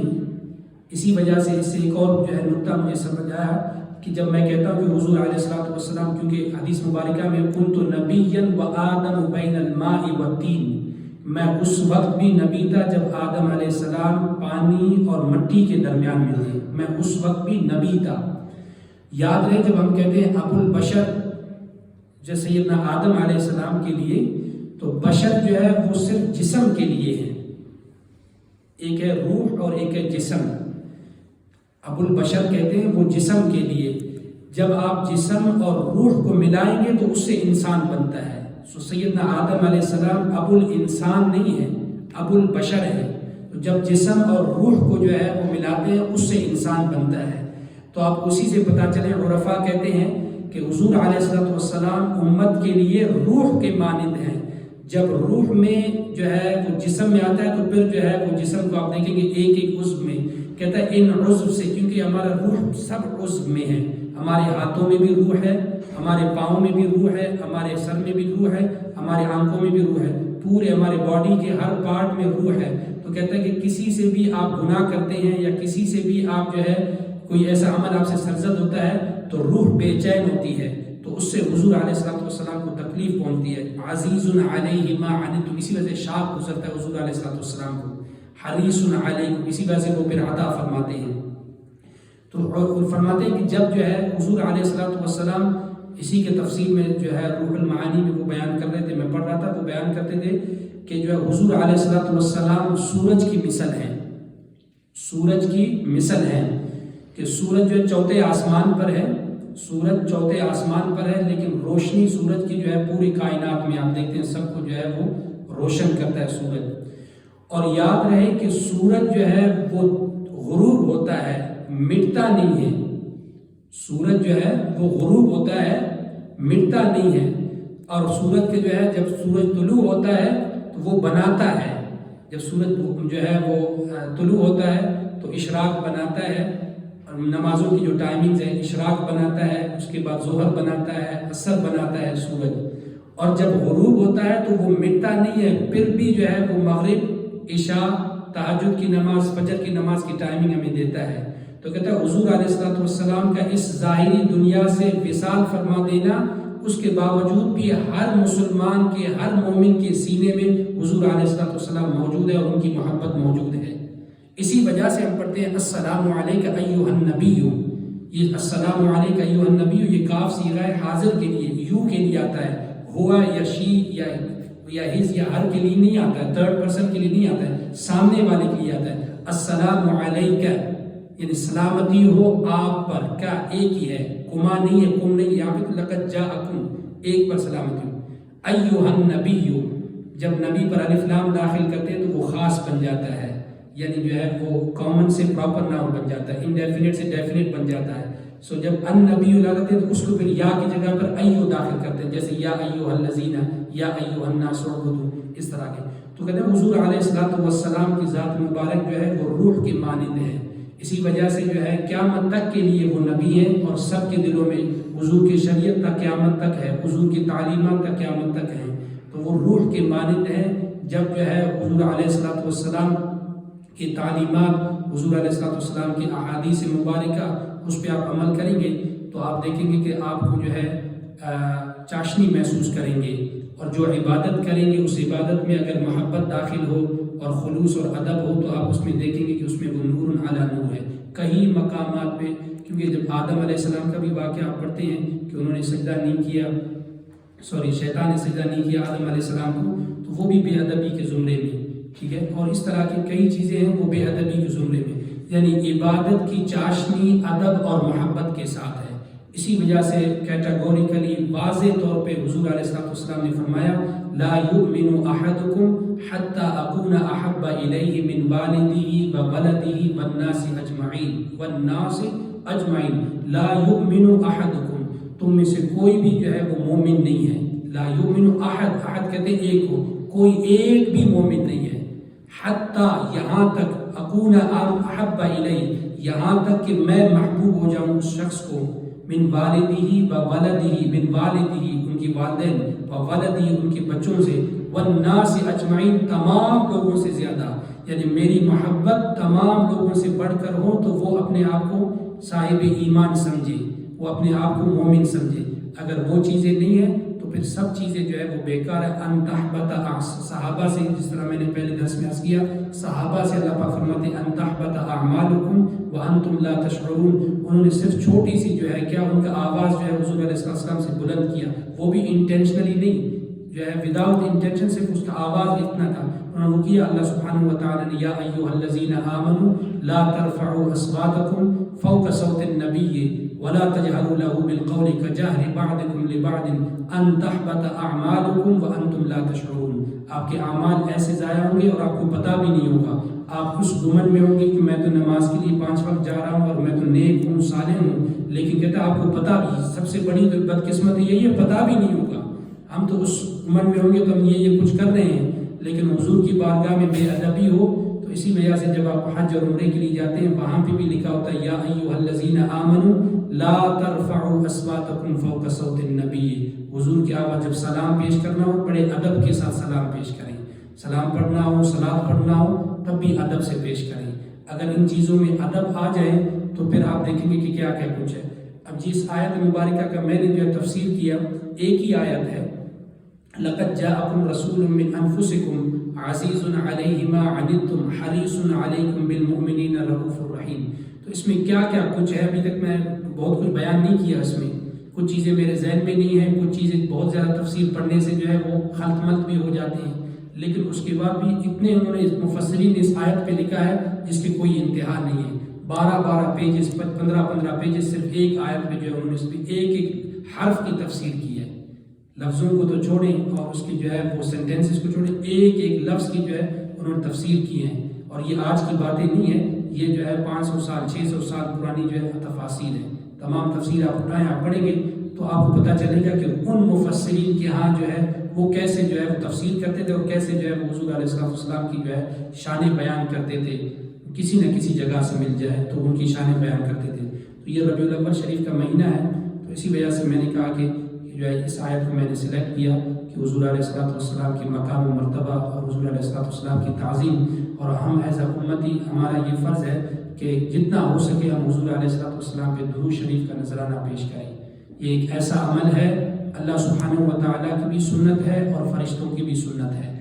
اسی وجہ سے اس سے ایک اور جو ہے نقطہ مجھے سمجھ آیا کہ جب میں کہتا ہوں کہ حضور علیہ السلام، کیونکہ حدیث مبارکہ میں کنت نبیا وآدم بین الماء والطین، میں اس وقت بھی نبی تھا جب آدم علیہ السلام پانی اور مٹی کے درمیان میں تھے، میں اس وقت بھی نبی تھا. یاد رہے جب ہم کہتے ہیں ابو البشر جو سیدنا آدم علیہ السلام کے لیے، تو بشر جو ہے وہ صرف جسم کے لیے ہے، ایک ہے روح اور ایک ہے جسم. ابو البشر کہتے ہیں وہ جسم کے لیے. جب آپ جسم اور روح کو ملائیں گے تو اس سے انسان بنتا ہے. سو سیدنا آدم علیہ السلام ابو الانسان نہیں ہے، ابو البشر ہے. تو جب جسم اور روح کو جو ہے وہ ملاتے ہیں اس سے انسان بنتا ہے. تو آپ اسی سے پتہ چلے، عرفاء کہتے ہیں کہ حضور علیہ السلام امت کے لیے روح کے مانند ہیں. جب روح میں جو ہے وہ جسم میں آتا ہے تو پھر جو ہے وہ جسم کو آپ دیکھیں گے ایک ایک عضو میں، کہتا ہے ان عضو سے، کیونکہ ہمارا روح سب عضو میں ہے. ہمارے ہاتھوں میں بھی روح ہے، ہمارے پاؤں میں بھی روح ہے، ہمارے سر میں بھی روح ہے، ہمارے آنکھوں میں بھی روح ہے، پورے ہمارے باڈی کے ہر پارٹ میں روح ہے. تو کہتا ہے کہ کسی سے بھی آپ گناہ کرتے ہیں یا کسی سے بھی آپ جو ہے کوئی ایسا عمل آپ سے سرزد ہوتا ہے تو روح بے چین ہوتی ہے، تو اس سے حضور علیہ السلام کو تکلیف پہنچتی ہے. عزیز علیہ ما عنتم، اسی وجہ سے شاق گزرتا ہے حضور علیہ السلام کو. حریص علیکم، اسی وجہ سے وہ پھر عطا فرماتے ہیں. تو فرماتے ہیں کہ جب جو ہے حضور علیہ السلام اسی کے تفسیر میں جو ہے روح المعانی میں وہ بیان کر رہے تھے، میں پڑھ رہا تھا، وہ بیان کرتے تھے کہ جو ہے حضور علیہ السلام سورج کی مثل ہے، سورج کی مثل ہے، کہ سورج جو ہے چوتھے آسمان پر ہے، سورج چوتھے آسمان پر ہے، لیکن روشنی سورج کی جو ہے پوری کائنات میں آپ دیکھتے ہیں سب کو جو ہے وہ روشن کرتا ہے سورج. اور یاد رہے کہ سورج جو ہے وہ غروب ہوتا ہے، مٹتا نہیں ہے. سورج جو ہے وہ غروب ہوتا ہے، مٹتا نہیں ہے. اور سورج کے جو ہے جب سورج طلوع ہوتا ہے تو وہ بناتا ہے، جب سورج جو ہے وہ طلوع ہوتا ہے تو اشراق بناتا ہے، نمازوں کی جو ٹائمنگز ہیں اشراق بناتا ہے، اس کے بعد ظہر بناتا ہے، عصر بناتا ہے سورج، اور جب غروب ہوتا ہے تو وہ مٹتا نہیں ہے، پھر بھی جو ہے وہ مغرب، عشاء، تہجد کی نماز، فجر کی نماز کی ٹائمنگ ہمیں دیتا ہے۔ تو کہتا ہے حضور علیہ السلام کا اس ظاہری دنیا سے وصال فرما دینا، اس کے باوجود بھی ہر مسلمان کے، ہر مومن کے سینے میں حضور علیہ السلام موجود ہے اور ان کی محبت موجود ہے۔ اسی وجہ سے ہم پڑھتے ہیں السلام علیک ایھا النبی، یہ السلام علیک ایھا النبی یہ کاف صیغہ حاضر کے لیے، یو کے لیے آتا ہے، ہوا یا شی یا ہز یا ہر کے لیے نہیں آتا ہے، تھرڈ پرسن کے لیے نہیں آتا ہے، سامنے والے کے لیے آتا ہے۔ السلام علیک یعنی سلامتی ہو آپ پر، کیا ایک ہی ہے، کما نہیں ہے، کم نہیں، یہاں پہ لقد جاءکم ایک پر سلامتی ہو۔ ایھا النبی جب نبی پر الف لام داخل کرتے ہیں تو وہ خاص بن جاتا ہے، یعنی جو ہے وہ کامن سے پراپر ناؤن بن جاتا ہے، انڈیفینٹ سے ڈیفینٹ بن جاتا ہے۔ سو جب النبی لگاتے ہیں تو اس کو پھر یا کی جگہ پر ایو داخل کرتے ہیں، جیسے یا ایھا الذین، یا ایھا الناس اعبدوا، اس طرح کے۔ تو کہتے ہیں حضور علیہ السلام کی ذات مبارک جو ہے وہ روح کے مانند ہے، اسی وجہ سے جو ہے قیامت تک کے لیے وہ نبی ہے، اور سب کے دلوں میں حضور کی شریعت تک قیامت تک ہے، حضور کی تعلیمات تک قیامت تک ہے، تو وہ روح کے مانند ہے۔ جب جو ہے حضور علیہ السلام کی تعلیمات، حضور علیہ السلام کی احادیث مبارکہ، اس پہ آپ عمل کریں گے تو آپ دیکھیں گے کہ آپ کو جو ہے چاشنی محسوس کریں گے، اور جو عبادت کریں گے اس عبادت میں اگر محبت داخل ہو اور خلوص اور ادب ہو تو آپ اس میں دیکھیں گے کہ اس میں وہ نور علی نور ہے۔ کئی مقامات پہ، کیونکہ جب آدم علیہ السلام کا بھی واقعہ آپ پڑھتے ہیں کہ انہوں نے سجدہ نہیں کیا، شیطان نے سجدہ نہیں کیا آدم علیہ السلام کو، تو وہ بھی بے ادبی کے زمرے میں، ٹھیک ہے، اور اس طرح کی کئی چیزیں ہیں وہ بے ادبی کے زمرے میں، یعنی عبادت کی چاشنی ادب اور محبت کے ساتھ ہے۔ اسی وجہ سے کیٹاگوریکلی واضح طور پہ حضور علیہ السلام نے فرمایا لا یؤمن احدکم حتی اکون احب الیہ من والدہ وولدہ والناس اجمعین، لا یؤمن احدکم، تم میں سے کوئی بھی جو ہے وہ مومن نہیں ہے، لا یؤمن احد، احد کہتے ہیں ایک کو، کوئی ایک بھی مومن نہیں ہے، حتی یہاں تک، اکون احب الیہ یہاں تک کہ میں محبوب ہو جاؤں اس شخص کو، من والدہ و ولدہ، من والدہ ان کی والدین، و ولدہ ان کے بچوں سے، والناس اجمعین تمام لوگوں سے زیادہ، یعنی میری محبت تمام لوگوں سے بڑھ کر ہو تو وہ اپنے آپ کو صاحب ایمان سمجھے، وہ اپنے آپ کو مومن سمجھے۔ اگر وہ چیزیں نہیں ہیں تو پھر سب چیزیں جو ہے وہ بیکار ہے۔ ان تحبط، صحابہ سے، جس طرح میں نے پہلے درس میں عرض کیا، صحابہ سے اللہ پاک فرماتے ہیں ان تحبط اعمالکم وانتم لا تشعرون، انہوں نے صرف چھوٹی سی جو ہے کیا ان کا آواز جو ہے حضور علیہ السلام سے بلند کیا، وہ بھی انٹینشنلی نہیں، جو ہے وداؤٹ انٹینشن، صرف اس کا آواز اتنا تھا، انہوں نے وہ کیا۔ اللہ سبحانہ وتعالی نے یا ایھا الذین آمنوا لا ترفعوا اصواتکم فوق صوت النبی ولا تجهروا له بالقول كجهر بعضكم لبعض ان تحبط اعمالكم وانتم لا تشعرون، آپ کے اعمال ایسے ضائع ہوں گے اور آپ کو پتہ بھی نہیں ہوگا، آپ خوش گمن میں ہوں گے کہ میں تو نماز کے لیے 5 وقت جا رہا ہوں اور میں تو نیک ہوں، صالح ہوں، لیکن کہتا ہے آپ کو پتہ بھی، سب سے بڑی بدقسمت یہی ہے پتہ بھی نہیں ہوگا، ہم تو اس گمن میں ہوں گے تو ہم یہ کچھ کر رہے ہیں، لیکن حضور کی بارگاہ میں بے ادبی ہو تو اسی وجہ سے جب آپ حج اور عمرے کے لیے جاتے ہیں وہاں پہ بھی لکھا ہوتا ہے یا ایھا الذین آمنوا لا ترفعوا اصواتکم فوق صوت النبی، حضور کی آواز جب سلام پیش کرنا ہو بڑے ادب کے ساتھ سلام پیش کریں، سلام پڑھنا ہو، صلاۃ پڑھنا ہو تب بھی ادب سے پیش کریں۔ اگر ان چیزوں میں ادب آ جائے تو پھر آپ دیکھیں گے کہ کیا کیا کچھ ہے۔ اب جس آیت مبارکہ کا میں نے جو تفسیر کیا، ایک ہی آیت ہے، لقد جاءکم رسول من انفسکم عزیز علیہ ما عنتم حریص علیکم بالمؤمنین رؤوف الرحیم، تو اس میں کیا کیا کچھ ہے، ابھی تک میں بہت کچھ بیان نہیں کیا، اس میں کچھ چیزیں میرے ذہن میں نہیں ہیں، کچھ چیزیں بہت زیادہ تفسیر پڑھنے سے جو ہے وہ خلط ملط بھی ہو جاتے ہیں، لیکن اس کے بعد بھی اتنے انہوں نے مفسرین نے اس آیت پہ لکھا ہے جس کی کوئی انتہا نہیں ہے، 12 پیجز، 15 پیجز صرف ایک آیت پہ جو ہے انہوں نے اس پہ ایک حرف کی تفسیر کی ہے، لفظوں کو تو چھوڑیں اور اس کی جو ہے وہ سینٹینسز کو چھوڑیں، ایک لفظ کی جو ہے انہوں نے تفسیر کی ہے، اور یہ آج کی باتیں نہیں ہیں، یہ جو ہے 500 سال 600 سال پرانی جو ہے تفاسیر ہے، تمام تفسیر آپ اٹھائیں، آپ پڑھیں گے تو آپ کو پتہ چلے گا کہ ان مفسرین کے ہاں جو ہے وہ کیسے جو ہے وہ تفسیر کرتے تھے اور کیسے جو ہے وہ حضور علیہ السلام کی جو ہے شان بیان کرتے تھے. کسی نہ کسی جگہ سے مل جائے تو ان کی شان بیان کرتے تھے. تو یہ ربیع الاول شریف کا مہینہ ہے، تو اسی وجہ سے میں نے کہا کہ جو ہے اس آیت کو میں نے سلیکٹ کیا کہ حضور علیہ السلام کی مقام و مرتبہ اور حضور علیہ السلام کی تعظیم، اور ہم ایز اے امتی ہمارا یہ فرض ہے کہ جتنا ہو سکے ہم حضور علیہ السلام پہ درود شریف کا نذرانہ پیش کریں. یہ ایک ایسا عمل ہے، اللہ سبحانہ و تعالیٰ کی بھی سنت ہے اور فرشتوں کی بھی سنت ہے.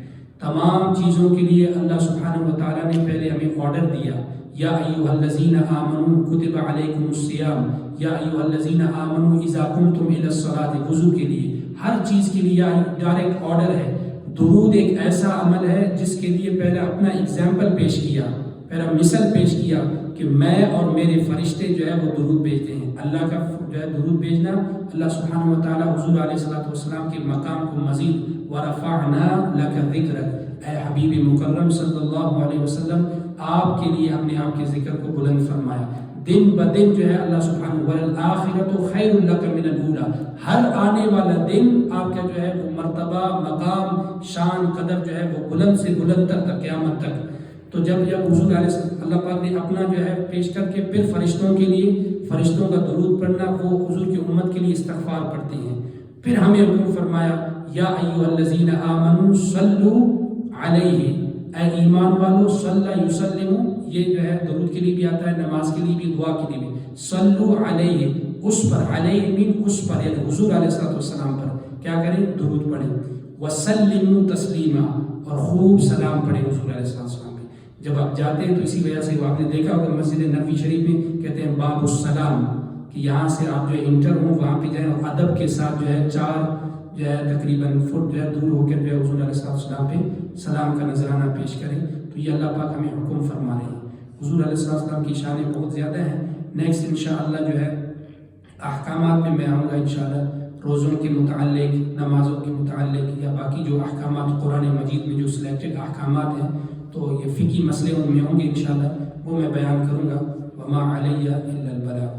تمام چیزوں کے لیے اللہ سبحانہ و تعالیٰ نے پہلے ہمیں آرڈر دیا، یا ایھا الذین آمنوا کتب علیکم الصیام، یا ایھا الذین آمنوا اذا قمتم الی الصلاۃ، وضو کے لیے ہر چیز کے لیے ڈائریکٹ آرڈر ہے. درود ایک ایسا عمل ہے جس کے لیے پہلے اپنا اگزامپل پیش کیا، پہلا مثل پیش کیا کہ میں اور میرے فرشتے جو ہے وہ درود بھیجتے ہیں. اللہ کا جو ہے درود بھیجنا، اللہ سبحانہ و تعالیٰ حضور علیہ السلام کے مقام کو مزید وَرَفَعْنَا لَكَ ذِكْرَكَ، اے حبیب مکرم صلی اللہ علیہ وسلم آپ کے لیے ہم نے آپ کے ذکر کو بلند فرمایا. دن بدن جو ہے اللہ سبحانہ وَالْآخِرَةُ خَيْرٌ لَكَ مِنَ الْأُولَىٰ، ہر آنے والا دن آپ کا جو ہے وہ مرتبہ، مقام، شان، قدر جو ہے وہ بلند سے بلند تک قیامت تک. تو جب حضور علیہ اللہ پاک نے اپنا جو ہے پیش کر کے پھر فرشتوں کے لیے فرشتوں کا درود پڑھنا، وہ حضور کی امت کے لیے استغفار پڑھتے ہیں. پھر ہمیں حکم فرمایا یا ایھا الذین آمنوا صلوا علیہ، اے ایمان والو، صلی یسلم، یہ جو ہے درود کے لیے بھی آتا ہے، نماز کے لیے بھی، دعا کے لیے بھی. صلو علیہ، اس پر، علیہ مین اس پر، یعنی حضور علیہ السلام پر کیا کریں؟ درود پڑھیں. وسلموا تسلیما، اور خوب سلام پڑھیں حضور علیہ السلام. جب آپ جاتے ہیں تو اسی وجہ سے وہ آپ نے دیکھا ہوگا مسجد نبوی شریف میں کہتے ہیں باب السلام، کہ یہاں سے آپ جو ہے انٹر ہوں وہاں پہ جائیں اور ادب کے ساتھ جو ہے 4 جو ہے تقریباً فٹ جو ہے دور ہو کر جو ہے حضور علیہ السلام پہ سلام کا نذرانہ پیش کریں. تو یہ اللہ پاک ہمیں حکم فرما رہے ہیں. حضور علیہ السلام کی شانیں بہت زیادہ ہیں. نیکسٹ انشاءاللہ جو ہے احکامات میں میں آؤں گا انشاءاللہ، روزوں کے متعلق، نمازوں کے متعلق، یا باقی جو احکامات قرآن مجید میں جو سلیکٹڈ احکامات ہیں، تو یہ فقہی مسئلے ان میں ہوں گے انشاءاللہ، وہ میں بیان کروں گا. وما علیہ الا البلاغ.